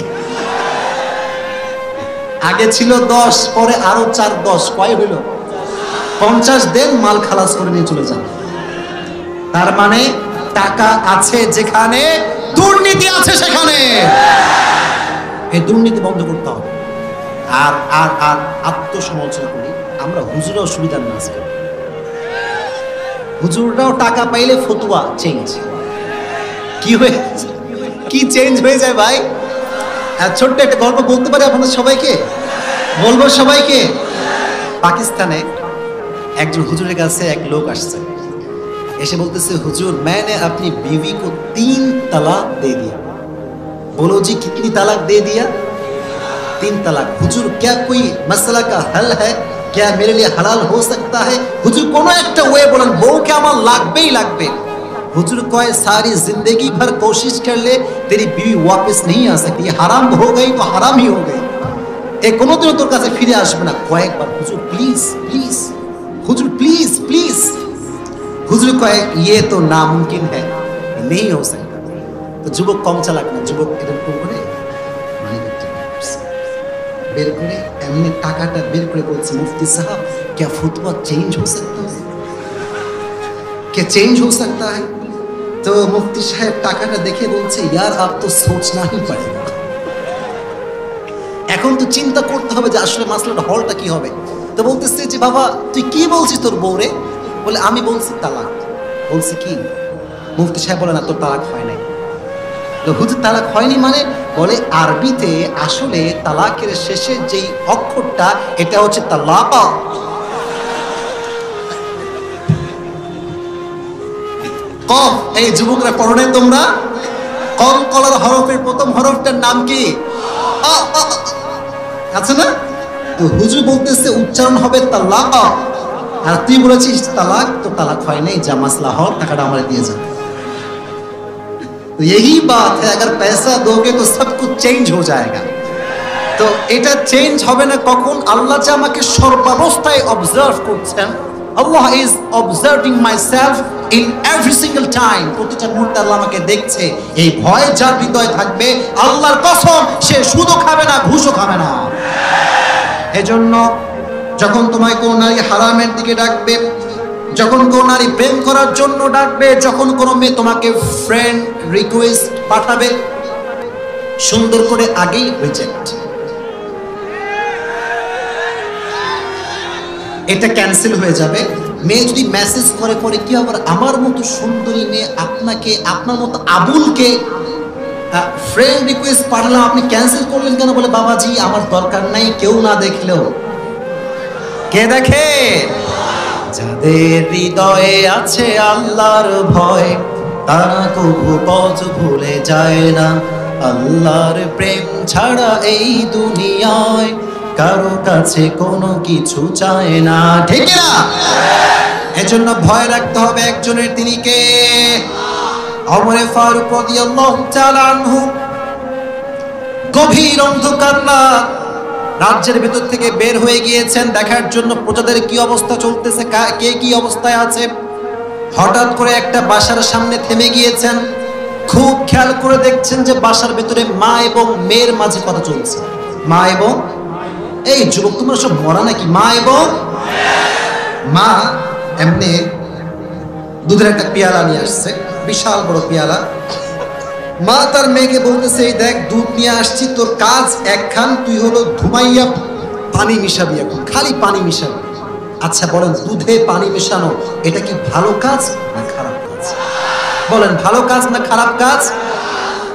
আগে ছিল 10, পরে আরো 4 10, কয় হইল? 50 দেন, মাল খালাস করে নিয়ে চলে যান। তার মানে টাকা আছে যেখানে দুর্নীতি আছে সেখানে। এই দুর্নীতি বন্ধ করতে হবে। আর আর আর আত্মসমালোচনা করি, আমরা হুজুরাও সুবিধা না আজকে। হুজুররাও টাকা পাইলে ফতুয়া চেঞ্জ। কি চেঞ্জ হয়ে যায় ভাই? ছোট্ট একটা গল্প বলতে পারি আপনাদের সবাইকে, বলবো সবাইকে। পাকিস্তানে একজন হুজুরের কাছে এক লোক আসছে, এসে বলতেছে, হুজুর मैंने अपनी बीवी को 3 तलाक दे दिया। बोलो जी कितनी तलाक दे दिया? 3 तलाक। हुजूर क्या कोई मसला का हल है? क्या मेरे लिए हलाल हो सकता है? हुजूर কোনো একটা ওয়ে বলেন, বউকে আমার লাগবেই লাগবে। हुजूर कहे सारी जिंदगी भर कोशिश कर ले, तेरी बीवी वापस नहीं आ सकती। हराम हो गई तो हराम ही हो गई, এ কোনোদিনও তোর কাছে ফিরে আসবে না। কয়েকবার, হুজুর প্লিজ প্লিজ, হুজুর প্লিজ প্লিজ। হুজুর কয়ে ये तो नामुमकिन है, नहीं हो सकता। তো যুবক কম চালাক না, যুবক এরকম করে বের করে এমনি টাকাটা বের করে বলছে, মুফতি সাহেব क्या फतवा चेंज हो सकता है? क्या चेंज हो सकता है? तो मुफ्ती साहेब টাকাটা দেখে বলছে, यार आप तो सोचना ही पड़ेगा। এখন তো চিন্তা করতে হবে যে আসলে মাসলাটা হলটা কি হবে। তো বলতেছে যে বাবা তুই কি বলছিস তোর বউরে? বলে আমি বলছি তালাক। বলছি কি? মুফতি সাহেব বলে না, তোর তালাক হয় নাই। হুজুর তালাক হয়নি মানে? বলে আরবিতে আসলে তালাকের শেষে যেই অক্ষরটা এটা হচ্ছে তালাক। কফ, এই যুবকরা পড়ো নাই তোমরা? কম কলার হরফের প্রথম হরফটার নাম কি? আছে না? তো হুজুর বলতেছে উচ্চারণ হবে তালাক, আর তুই বলেছিস তালাক। তো তালাক হয় নাই, যা মাসলা হল, টাকাটা আমার দিয়ে যা। तो यही बात है, अगर पैसा दोगे तो सब कुछ चेंज हो जाएगा। তো এটা চেঞ্জ হবে না কখন? আল্লাহ যে আমাকে সর্বাবস্থায় অবজার্ভ করছেন, Allah is observing myself in every single time. প্রতিটা মুহূর্তে আল্লাহ আমাকে দেখছে। এই ভয় যার হৃদয়ে থাকবে, আল্লাহর কসম সে সুদও খাবে না, ঘুষও খাবে না। এজন্য যখন তোমায় কোন নারী হারামের দিকে ডাকবে, যখন কোন নারী প্রেম করার জন্য ডাকবে, যখন কোনো মেয়ে তোমাকে ফ্রেন্ড রিকোয়েস্ট পাঠাবে, সুন্দর করে আগেই রিজেক্ট, এটা ক্যান্সেল হয়ে যাবে। মেয়ে যদি মেসেজ করে পরে কি আবার আমার মতো সুন্দরী মেয়ে আপনাকে, আপনার মতো আবুলকে ফ্রেন্ড রিকোয়েস্ট পাঠালাম, আপনি ক্যান্সেল করলেন কেন? বলে বাবাজি আমার দরকার নাই, কেউ না দেখলেও। কে দেখে? যাদের হৃদয়ে আছে আল্লাহর ভয়, তারা কবু পথ ভুলে যায় না। আল্লাহর প্রেম ছাড়া এই দুনিয়ায় কারো কাছে কোনো কিছু চায় না, ঠিক না? এজন্য ভয় রাখতে হবে একজনের, তিনি কে? ওমর ফারুক রাদিয়াল্লাহু তাআলা আনহু। গভীর অন্ধকার রাত, রাজ্যের ভেতর থেকে বের হয়ে গিয়েছেন দেখার জন্য প্রজাদের কি অবস্থা চলতেছে, কে কি অবস্থায় আছে। হঠাৎ করে একটা বাসার সামনে থেমে গিয়েছেন। খুব খেয়াল করে দেখছেন যে বাসার ভেতরে মা এবং মেয়ের মাঝে কথা চলছে। মা এবং, এই যুবক তোমরা সব মরা নাকি? মা এবং মা এমনি দুধের একটা পেয়ালা নিয়ে আসছে, বিশাল বড় পেয়ালা। মা তার মেয়েকে বলতেছে, এই দেখ দুধ নিয়ে আসছি, তোর কাজ একখান, তুই হলো ধুমাইয়া পানি মিশাবি, এখন খালি পানি মিশাবি। আচ্ছা বলেন, দুধে পানি মেশানো এটা কি ভালো কাজ না খারাপ কাজ? বলেন ভালো কাজ না খারাপ কাজ?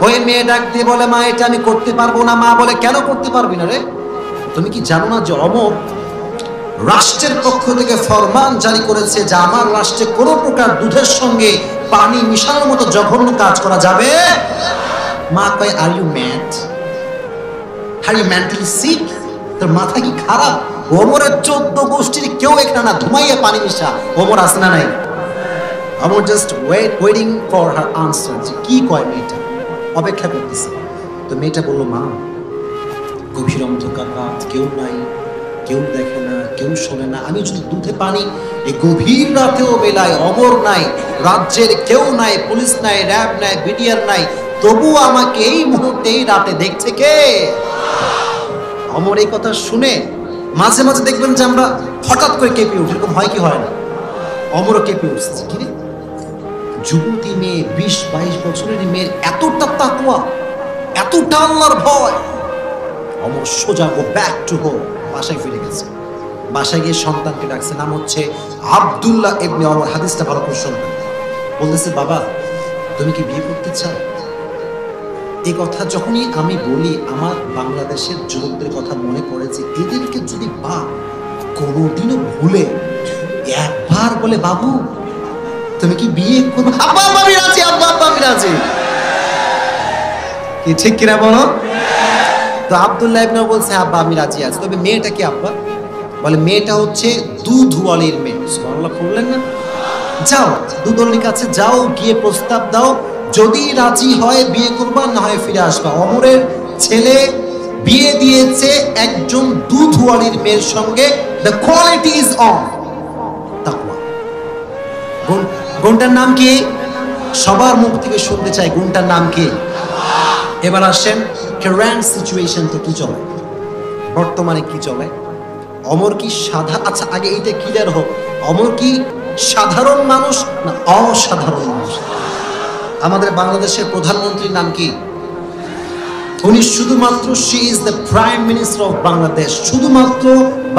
ওই মেয়ে ডাক দিয়ে বলে, মা এটা আমি করতে পারবো না। মা বলে, কেন করতে পারবি না রে? তুমি কি জানো না যে অমর রাষ্ট্রের পক্ষ থেকে ফরমান জারি করেছে যে আমার রাষ্ট্রে কোনো প্রকার দুধের সঙ্গে পানি মিশানোর মতো জঘন্য কাজ করা যাবে? মা কয়, are you mad? Are you mentally sick? তোর মাথা কি খারাপ? ওমরের 14 গোষ্ঠীর কেউ এখানে না ধুমাইয়া পানি মিশা। ওমর আসে না নাই? Omar just waiting for her answer, কি কয় মেয়েটা, অপেক্ষা করতেছে। তো মেয়েটা বলল, মা গভীর অন্ধকার রাত, কেউ নাই, কেউ দেখে না, কেউ শোনে না। আমি যদি দুধে পানি এই গভীর রাতেও বেলায়, অমর নাই, রাজ্যের কেউ নাই, পুলিশ নাই, র্যাব নাই, বিডিআর নাই, তবু আমাকে এই মুহূর্তে এই রাতে দেখছে কে? অমর এই কথা শুনে মাঝে মাঝে দেখবেন যে আমরা হঠাৎ করে কেঁপে উঠি, এরকম হয় কি হয় না? অমরও কেঁপে উঠছে। কি রে, যুবতী মেয়ে, 20-22 বছরের মেয়ের এতটা তাকওয়া, এতটা আল্লাহর ভয়। অমর সোজা গো ব্যাক টু হোম, বাসায় ফিরে গেছে। বাসায় গিয়ে সন্তানকে ডাকছে, নাম হচ্ছে আব্দুল্লাহ ইবনে ওমর। হাদিসটা ভালো করে শুনবেন। বলতেছে, বাবা তুমি কি বিয়ে করতে চাও? এই কথা যখনই আমি বলি, আমার বাংলাদেশের যুবকদের কথা মনে পড়ে যে এদেরকে যদি বাপ কোনোদিনও ভুলে একবার বলে, বাবু তুমি কি বিয়ে করবে? আব্বা আব্বা আমি রাজি, আব্বা আব্বা আমি রাজি। কি ঠিক কিনা বলো? তো আব্দুল্লাহ ইবনে ওমর বলছে, আব্বা আমি রাজি আছি। তবে মেয়েটা কি আব্বা? বলে মেয়েটা হচ্ছে দুধওয়ালির মেয়ে। সুবহানাল্লাহ বললেন না? যাও দুধওয়ালির কাছে যাও, গিয়ে প্রস্তাব দাও, যদি রাজি হয় বিয়ে করবা, না হয় ফিরে আসবা। অমরের ছেলে বিয়ে দিয়েছে একজন দুধওয়ালির মেয়ের সঙ্গে। দ্য কোয়ালিটি ইজ অন তাকওয়া। গুণটার নাম কি? সবার মুখ থেকে শুনতে চাই, গুণটার নাম কি? এবার আসেন কারেন্ট সিচুয়েশনটা কি চলে, বর্তমানে কি চলে। অমর কি আচ্ছা আগে এইটা ক্লিয়ার হোক, অমর কি সাধারণ মানুষ না অসাধারণ মানুষ? আমাদের বাংলাদেশের প্রধানমন্ত্রীর নাম কি? উনি শুধুমাত্র she is the prime minister of Bangladesh, শুধুমাত্র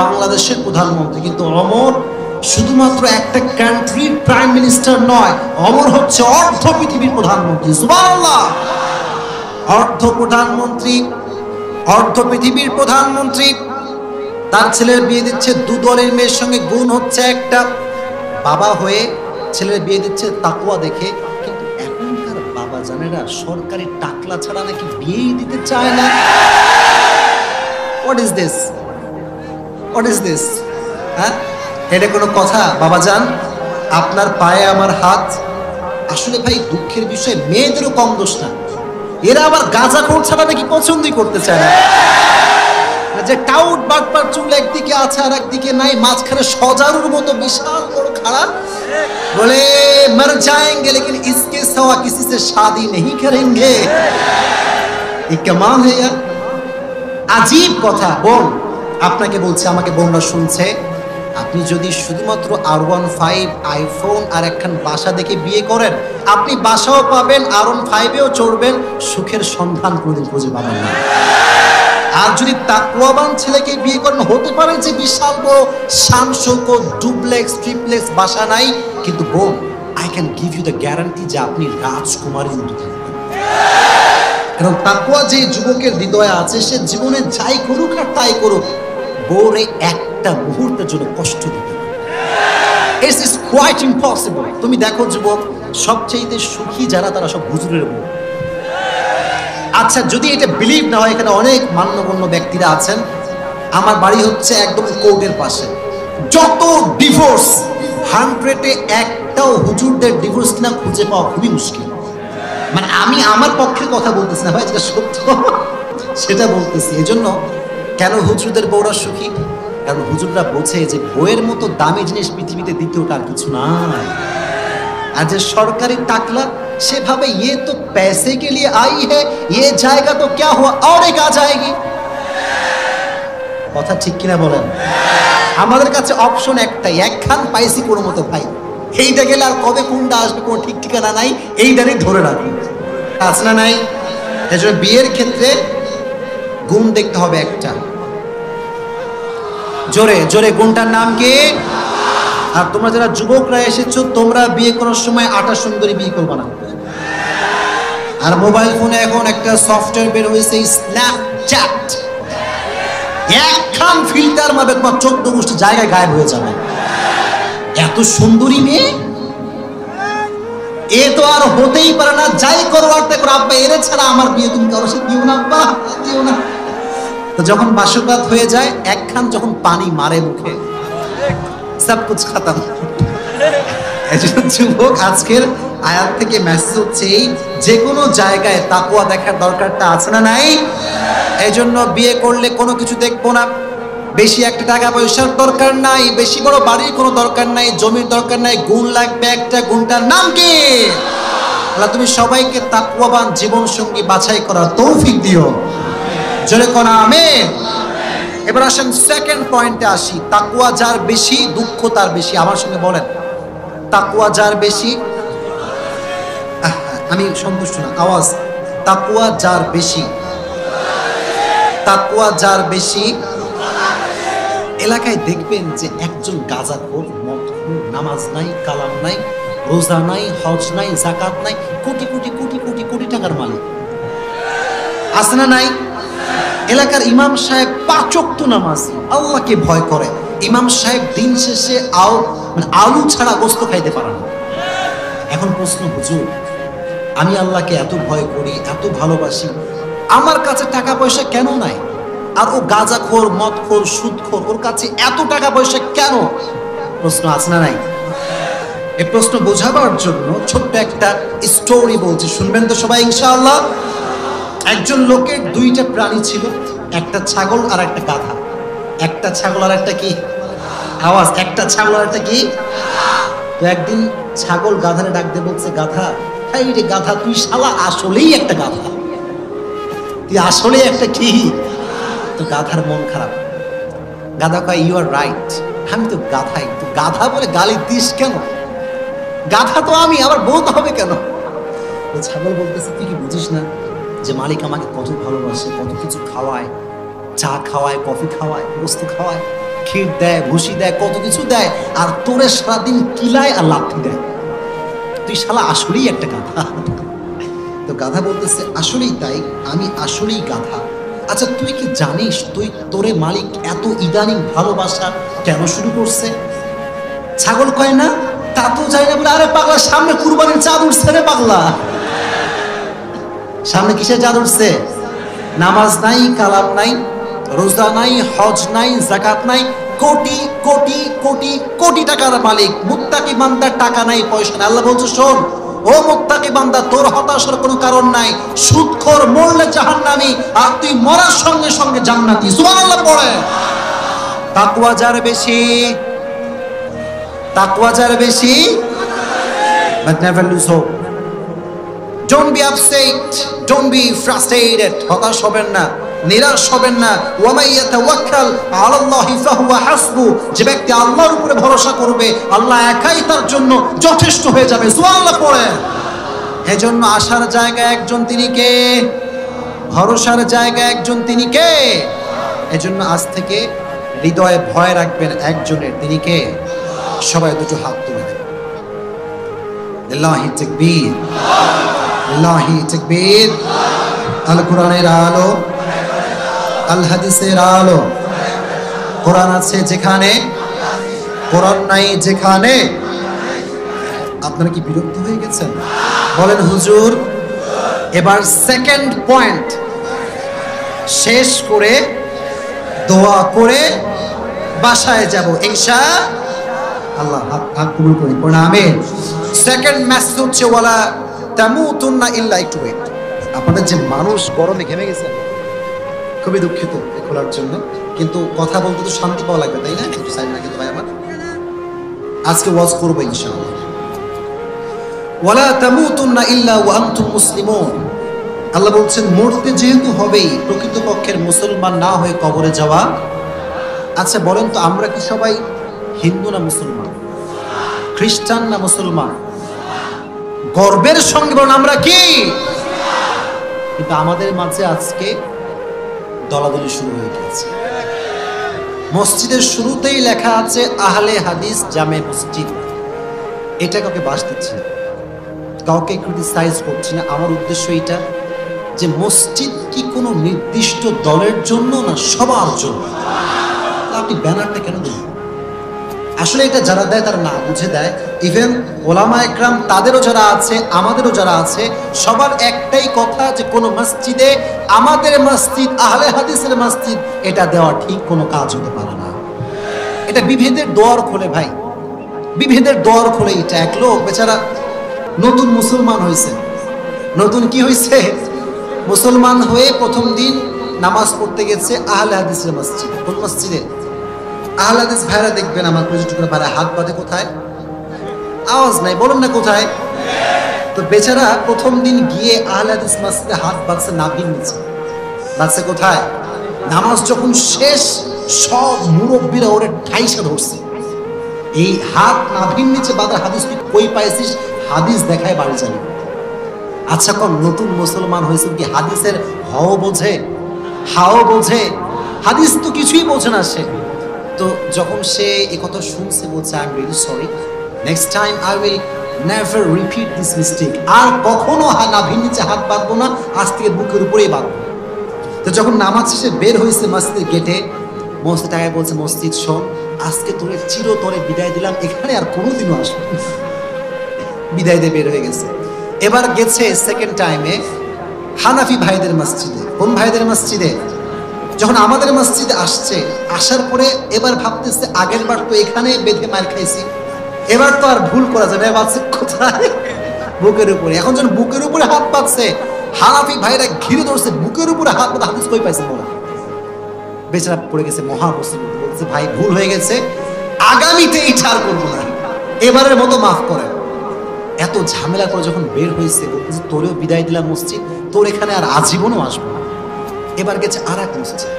বাংলাদেশের প্রধানমন্ত্রী। কিন্তু অমর শুধুমাত্র একটা কান্ট্রির প্রাইম মিনিস্টার নয়, অমর হচ্ছে অর্ধ পৃথিবীর প্রধানমন্ত্রী। সুবহানাল্লাহ! অর্ধ প্রধানমন্ত্রী, অর্ধ পৃথিবীর প্রধানমন্ত্রী। তার ছেলের বিয়ে দিচ্ছে দুধওয়ালির মেয়ের সঙ্গে। গুণ হচ্ছে একটা, বাবা হয়ে ছেলের বিয়ে দিচ্ছে তাকওয়া দেখে। কিন্তু এখনকার বাবা জানেরা সরকারি টাকলা ছাড়া নাকি বিয়েই দিতে চায় না। What is this, what is this? হ্যাঁ, এটা কোনো কথা? বাবা জান, আপনার পায়ে আমার হাত। আসলে ভাই দুঃখের বিষয়, মেয়েদেরও কম দোষ না, এরা আবার গাঁজাখোর ছাড়া নাকি পছন্দই করতে চায় না। যে টাউট বাটপার চুল একদিকে আছে আর একদিকে নাই, মাঝখানে সজারুর মতো বিশাল বড় খাড়া, বলে মর যায়েঙ্গে লেকিন ইসকে সওয়া কিসি সে শাদি नहीं करेंगे। ये कमाल है यार, আজীব কথা। বোন আপনাকে বলছে, আমাকে বোনরা শুনছে, আপনি যদি শুধুমাত্র R15 আইফোন আর একখান বাসা দেখে বিয়ে করেন, আপনি বাসাও পাবেন, R15-এও চড়বেন, সুখের সন্ধান কোনোদিন খুঁজে পাবেন না। আর যদি তাকওয়াবান ছেলেকে বিয়ে করেন, হতে পারে যে বিশাল বড় শানশৌকত ডুপ্লেক্স ট্রিপ্লেক্স বাসা নাই, কিন্তু বোন I can give you the guarantee যে আপনি রাজকুমারী হতে থাকবেন। কারণ তাকওয়া যে যুবকের হৃদয়ে আছে, সে জীবনে যাই করুক আর তাই করুক, বউরে একটা মুহূর্তের জন্য কষ্ট দিবে না। It's is quite impossible. তুমি দেখো যুবক, সবচেয়ে সুখী যারা, তারা সব হুজুরের বউ। আচ্ছা যদি এটা বিলিভ না হয়, এখানে অনেক মান্যগণ্য ব্যক্তিরা আছেন। আমার বাড়ি হচ্ছে একদম কোর্টের পাশে। যত ডিভোর্স 100-এ একটাও হুজুরদের ডিভোর্স কিনা খুঁজে পাওয়া খুবই মুশকিল। মানে আমি আমার পক্ষে কথা বলতেছি না ভাই, যেটা সত্য সেটা বলতেছি। এই জন্য কেন হুজুরদের বউরা সুখী? কারণ হুজুররা বোঝে যে বইয়ের মতো দামি জিনিস পৃথিবীতে দ্বিতীয়টা আর কিছু নাই। আর যে সরকারি টাকলা, সেভাবে ये तो पैसे के लिए आई है, ये जाएगा तो क्या हुआ, और एक आ जाएगी। কথা ঠিক কিনা বলেন? আমাদের কাছে অপশন একটাই, একখান পাইছি কোনো মতো ভাই, এইটা গেলে আর কবে কোনটা আসবে কোনো ঠিক ঠিকানা নাই, এইটারই ধরে রাখুন। আছে না নাই? এই জন্য বিয়ের ক্ষেত্রে গুণ দেখতে হবে একটা, জোরে জোরে। গুণটার নাম কি? আর তোমরা যারা যুবকরা এসেছো, তোমরা বিয়ে করার সময় 28 সুন্দরী বিয়ে করবে না। আর মোবাইল ফোনে এখন একটা সফটওয়্যার বের হয়েছে, স্ন্যাপচ্যাট। একখান ফিল্টার মারবে, তোমার 14 গোষ্ঠী জায়গায় গায়েব হয়ে যাবে। এত সুন্দরী মেয়ে, এ তো আর হতেই পারে না। যাই করো আর দেখো, আব্বা এরে ছাড়া আমার বিয়ে তুমি কারোর সাথে দিও না, আব্বা দিও না। তো যখন বাসরাত হয়ে যায়, একখান যখন পানি মারে মুখে, সব কুছ খতম। যুবক, আজকের আয়াত থেকে মেসেজ হচ্ছে, যে কোনো জায়গায় তাকওয়া দেখার দরকারটা আছে না নাই? এই জন্য বিয়ে করলে কোনো কিছু দেখবো না, বেশি একটা টাকা পয়সার দরকার নাই, বেশি বড় বাড়ির কোনো দরকার নাই, জমির দরকার নাই, গুণ লাগবে একটা, গুণটার নাম কি? আল্লাহ তুমি সবাইকে তাকওয়াবান জীবন সঙ্গী বাছাই করার তৌফিক দিও, জোরে কোন আমিন। এবার আসেন সেকেন্ড পয়েন্টে আসি। তাকওয়া যার বেশি দুঃখ তার বেশি। আমার সঙ্গে বলেন, তাকওয়া যার বেশি, আমি সন্তুষ্ট না, আওয়াজ, তাকওয়া যার বেশি, তাকওয়া যার বেশি। এলাকায় দেখবেন যে একজন গাঁজাখোর, মদখোর, নামাজ নাই, কালাম নাই, রোজা নাই, হজ নাই, যাকাত নাই, কোটি কোটি কোটি কোটি কোটি টাকার মালিক আছে না নাই? এলাকার ইমাম সাহেব 5 ওয়াক্ত নামাজি, আল্লাহকে ভয় করে। ইমাম সাহেব দিন শেষে আলু ছাড়া গোস্ত খাইতে পারে না। এখন প্রশ্ন, হুজুর আমি আল্লাহকে এত ভয় করি, এত ভালোবাসি, আমার কাছে টাকা পয়সা কেন নাই? আর ও গাঁজাখোর, মদখোর, সুদখোর, ওর কাছে এত টাকা পয়সা কেন? প্রশ্ন আছে না নাই? এই প্রশ্ন বোঝাবার জন্য ছোট্ট একটা স্টোরি বলছি, শুনবেন তো সবাই ইনশাআল্লাহ। একজন লোকের 2টা প্রাণী ছিল, একটা ছাগল আর একটা গাধা। একটা ছাগল আর একটা কি? আওয়াজ, একটা ছাগল আর একটা কি? তো একদিন ছাগল গাধারে ডাক দিয়ে বলছে, গাধা, হাই রে গাধা, তুই শালা আসলেই একটা গাধা, তুই আসলেই একটা কি? তো গাধার মন খারাপ। গাধা কয়, ইউ আর রাইট, আমি তো গাধাই, তো গাধা বলে গালি দিস কেন? গাধা তো আমি, আবার বলতে হবে কেন? তো ছাগল বলতেছে, তুই কি বুঝিস না যে মালিক আমাকে কত ভালোবাসে, কত কিছু খাওয়ায়, চা খাওয়ায়, কফি খাওয়ায়, বস্তু খাওয়ায়, ক্ষীর দেয়, ভুসি দেয়, কত কিছু দেয়, আর তোরে সারাদিন কিলায় আর লাথি দেয়, তুই শালা আসলেই একটা গাধা। তো গাধা বলতেছে, আসলেই তাই, আমি আসলেই গাধা। আচ্ছা তুই কি জানিস তোরে মালিক এত ইদানিং ভালোবাসা কেন শুরু করছে? ছাগল কয়, না তা তো যাই না। বলে, আরে পাগলা, সামনে কুরবানির চাঁদ উঠছে রে পাগলা। সামনে কিসের চাঁদ উঠছে? নামাজ নাই, কালাম নাই, রোজা নাই, হজ নাই, যাকাত নাই, কোটি কোটি কোটি কোটি টাকার মালিক, মুত্তাকি বান্দার টাকা নাই, পয়সা নাই। আল্লাহ বলছে, শোন ও মুত্তাকি বান্দা, তোর হতাশার কোনো কারণ নাই। সুদখোর মরলে জাহান্নামী, আর তুই মরার সঙ্গে সঙ্গে জান্নাতি। সুবহানাল্লাহ পড়ে। তাকওয়া যার বেশি, তাকওয়া যার বেশি, but never lose hope. Don't be upset, don't be frustrated. হতাশ হবেন না, নিরাশ হবেন না। ওয়া মান ইয়াতাওয়াক্কাল আলাল্লাহি ফাহুয়া হাসবু। যে ব্যক্তি আল্লাহর উপরে ভরসা করবে, আল্লাহ একাই তার জন্য যথেষ্ট হয়ে যাবে। সুবহানাল্লাহ পড়েন। এজন্য আশার জায়গায় একজন, তিনি কে? ভরসার জায়গায় একজন, তিনি কে? এজন্য আজ থেকে হৃদয়ে ভয় রাখবেন একজনের, তিনি কে? সবাই দুটো হাত তুলে দেন। লিল্লাহি তাকবীর, লিল্লাহি তাকবীর। আল কোরআনের আলো, আল হাদিসের আলো। কোরআন আছে যেখানে, কোরআন নাই যেখানে। আপনারা কি বিরক্ত হয়ে গেছেন? বলেন হুজুর। এবার সেকেন্ড পয়েন্ট শেষ করে দোয়া করে বাসায় যাব ইনশাআল্লাহ। হাত কবুল করি, পড়া আমিন। সেকেন্ড মেসেজ হচ্ছে, ওয়ালা তামুতুন্না ইল্লা, একটু ওয়েট। আপনাদের যে মানুষ গরমে ঘেমে গেছেন, খুবই দুঃখিত খোলার জন্য, কিন্তু কথা বলতে তো শান্তি পাওয়া লাগবে, তাই না? একটু সাইড না, কিন্তু ভাই আমার আজকে ওয়াজ করবো ইনশাআল্লাহ। ওয়ালা তামুতুন্না ইল্লা ওয়া আনতুম মুসলিমুন। আল্লাহ বলছেন, মরতে যেহেতু হবেই, প্রকৃতপক্ষের মুসলমান না হয়ে কবরে যাওয়া। আচ্ছা বলেন তো, আমরা কি সবাই হিন্দু না মুসলমান? খ্রিস্টান না মুসলমান? গর্বের সঙ্গে বলেন আমরা কি? কিন্তু আমাদের মাঝে আজকে দলাদলি শুরু হয়ে গেছে। মসজিদের শুরুতেই লেখা আছে আহলে হাদিস জামে মসজিদ। এটা কাউকে বাস দিচ্ছে না, কাউকে ক্রিটিসাইজ করছি না। আমার উদ্দেশ্য এটা যে মসজিদ কি কোনো নির্দিষ্ট দলের জন্য না সবার জন্য? আপনি ব্যানারটা কেন দেন? আসলে এটা যারা দেয় তারা না বুঝে দেয়। ইভেন ওলামা একরাম তাদেরও যারা আছে, আমাদেরও যারা আছে, সবার একটাই কথা যে কোনো মসজিদে, আমাদের মসজিদ আহলে হাদিসের মসজিদ, এটা দেওয়া ঠিক কোনো কাজ হতে পারে না। এটা বিভেদের দোয়ার খোলে ভাই, বিভেদের দোয়ার খোলে। এটা এক লোক বেচারা নতুন মুসলমান হয়েছে। নতুন কি হয়েছে? মুসলমান হয়ে প্রথম দিন নামাজ পড়তে গেছে আহলে হাদিসের মসজিদে। কোন মসজিদে? আহলে হাদিস ভাইরা দেখবেন আমার পরিচিত ভাইরা হাত বাঁধে কোথায়? আওয়াজ নাই, বলুন না কোথায়? তো বেচারা প্রথম দিন গিয়ে আহলে হাদিস মসজিদে হাত বাঁধছে নাভির নিচে। বাঁধছে কোথায়? নামাজ যখন শেষ সব মুরব্বীরা ওরে ঠাইসা ধরছে। এই হাত নাভির নিচে বাঁধা হাদিস তুই কই পাইছিস? হাদিস দেখায় বাড়ি যাবি। আচ্ছা কোন নতুন মুসলমান হয়েছে কি হাদিসের হও বোঝে, হাও বোঝে? হাদিস তো কিছুই বোঝে না সে। তো যখন সে এই কথা শুনছে বলছে I am really sorry, next time I will never repeat this mistake. আর কখনো নাভির নিচে হাত বাঁধবো না, আজ থেকে বুকের উপরেই বাঁধবো। তো যখন নামাজ শেষে বের হয়েছে মসজিদের গেটে, মসজিদ আগে বলছে মসজিদ শোন, আজকে তোরে চিরতরে বিদায় দিলাম, এখানে আর কোনোদিনও আসবো না। বিদায় দিয়ে বের হয়ে গেছে। এবার গেছে সেকেন্ড টাইমে হানাফি ভাইদের মসজিদে। কোন ভাইদের মসজিদে? যখন আমাদের মসজিদে আসছে, আসার পরে এবার ভাবতেছে আগের বার তো এখানে বেঁধে মার খাইছি, এবার তো আর ভুল করা যাবে। বাঁধছে কোথায়? বুকের উপরে। এখন যখন বুকের উপরে হাত বাঁধছে, হানাফি ভাইরা ঘিরে ধরছে, বুকের উপরে হাত বাঁধা হাদিস কই পাইছে মোরা? বেচারা পড়ে গেছে মহা মুসিবত। বলছে ভাই ভুল হয়ে গেছে, আগামীতে এই ছাড় করবো না, এবারের মতো মাফ করে। এত ঝামেলা করে যখন বের হয়েছে, বলতেছে তোরেও বিদায় দিলাম মসজিদ, তোর এখানে আর আজীবনও আসবো না। এবার গেছে আর এক মসজিদ।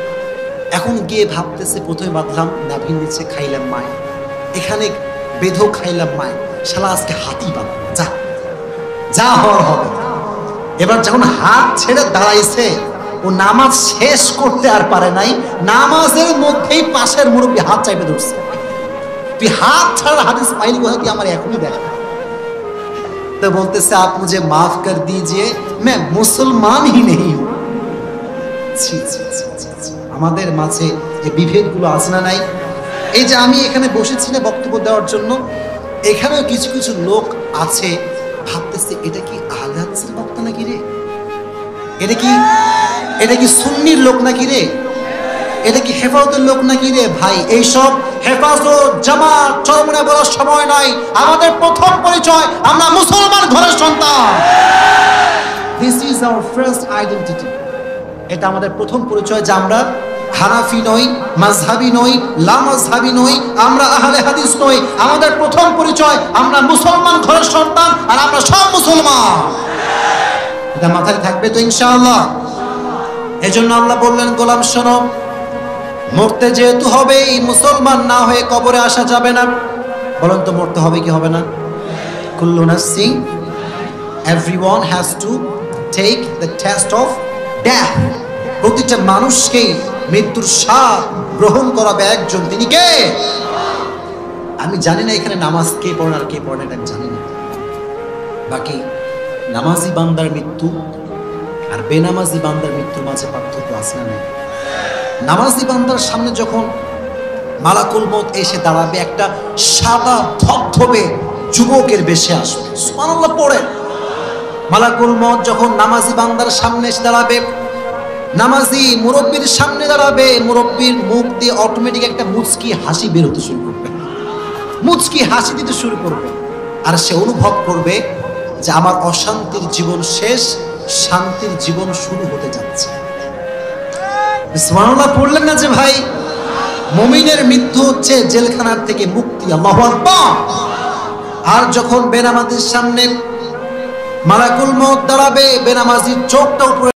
এখন গিয়ে ভাবতেছে প্রথমে বাঁধলাম নাভির নিচে, খাইলাম মায়, এখানে বেঁধেও খাইলাম মায়, শালা আজকে হাতি বাঁধবো, যা যা হওয়ার হবে। এবার যখন হাত ছেড়ে দাঁড়াইছে, ও নামাজ শেষ করতে আর পারে নাই, নামাজের মধ্যেই পাশের মুরব্বী হাত চাইপে ধরছে। তুই হাত ছাড়া হাদিস পাইলি কোথায়? তুই আমার এখনই দেখা। तो बोलते से आप मुझे माफ कर दीजिए, मैं मुसलमान ही नहीं हूं। আমাদের মাঝে এই বিভেদগুলো আছে না নাই? এই যে আমি এখানে বসেছি না বক্তব্য দেওয়ার জন্য, এখানেও কিছু কিছু লোক আছে ভাবতেছে এটা কি আহলে হাদিসের বক্তা নাকি রে, এটা কি সুন্নির লোক নাকি রে, এটা কি হেফাজতের লোক নাকি রে? ভাই এইসব হেফাজত জামাত চরমনে বলার সময় নাই। আমাদের প্রথম পরিচয় আমরা মুসলমান ঘরের সন্তান। This is our first identity. এটা আমাদের প্রথম পরিচয় যে আমরা হানাফি নই, মাযহাবি নই, লামাযহাবি নই, আমরা আহলে হাদিস নই। আমাদের প্রথম পরিচয় আমরা মুসলমান ঘরের সন্তান, আর আমরা সব মুসলমান। এটা মাথায় থাকবে তো ইনশাআল্লাহ। এজন্য আল্লাহ বললেন গোলাম শোনো, মরতে যেহেতু হবে, এই মুসলমান না হয়ে কবরে আসা যাবে না। বলেন তো মরতে হবে কি হবে না? কুল্লু নাফসিন, everyone has to take the test of death. প্রতিটা মানুষকে মৃত্যুর স্বাদ গ্রহণ করাবে একজন, তিনি কে? আমি জানি না এখানে নামাজ কে পড়েন আর কে পড়েন, এটা আমি জানি না। বাকি নামাজি বান্দার মৃত্যু আর বেনামাজি বান্দার মৃত্যুর মাঝে পার্থক্য আছে না? নামাজি বান্দার সামনে যখন মালাকুল মউত এসে দাঁড়াবে, একটা সাদা ধবধবে যুবকের বেশে আসবে, সুবহানাল্লাহ পড়ে। মালাকুল মউত যখন নামাজি বান্দার সামনে এসে দাঁড়াবে, নামাজি মুরব্বির সামনে দাঁড়াবে, মুরব্বির মুখ দিয়ে অটোমেটিক একটা মুচকি হাসি বের হতে শুরু করবে, মুচকি হাসি দিতে শুরু করবে। আর সে অনুভব করবে যে আমার অশান্তির জীবন শেষ, শান্তির জীবন শুরু হতে যাচ্ছে। সুবহানাল্লাহ পড়লেন না যে ভাই? মুমিনের মৃত্যু হচ্ছে জেলখানার থেকে মুক্তি। আল্লাহু আকবার। আর যখন বেনামাজির সামনে মালাকুল মউত দাঁড়াবে, বেনামাজির চোখটা উপরে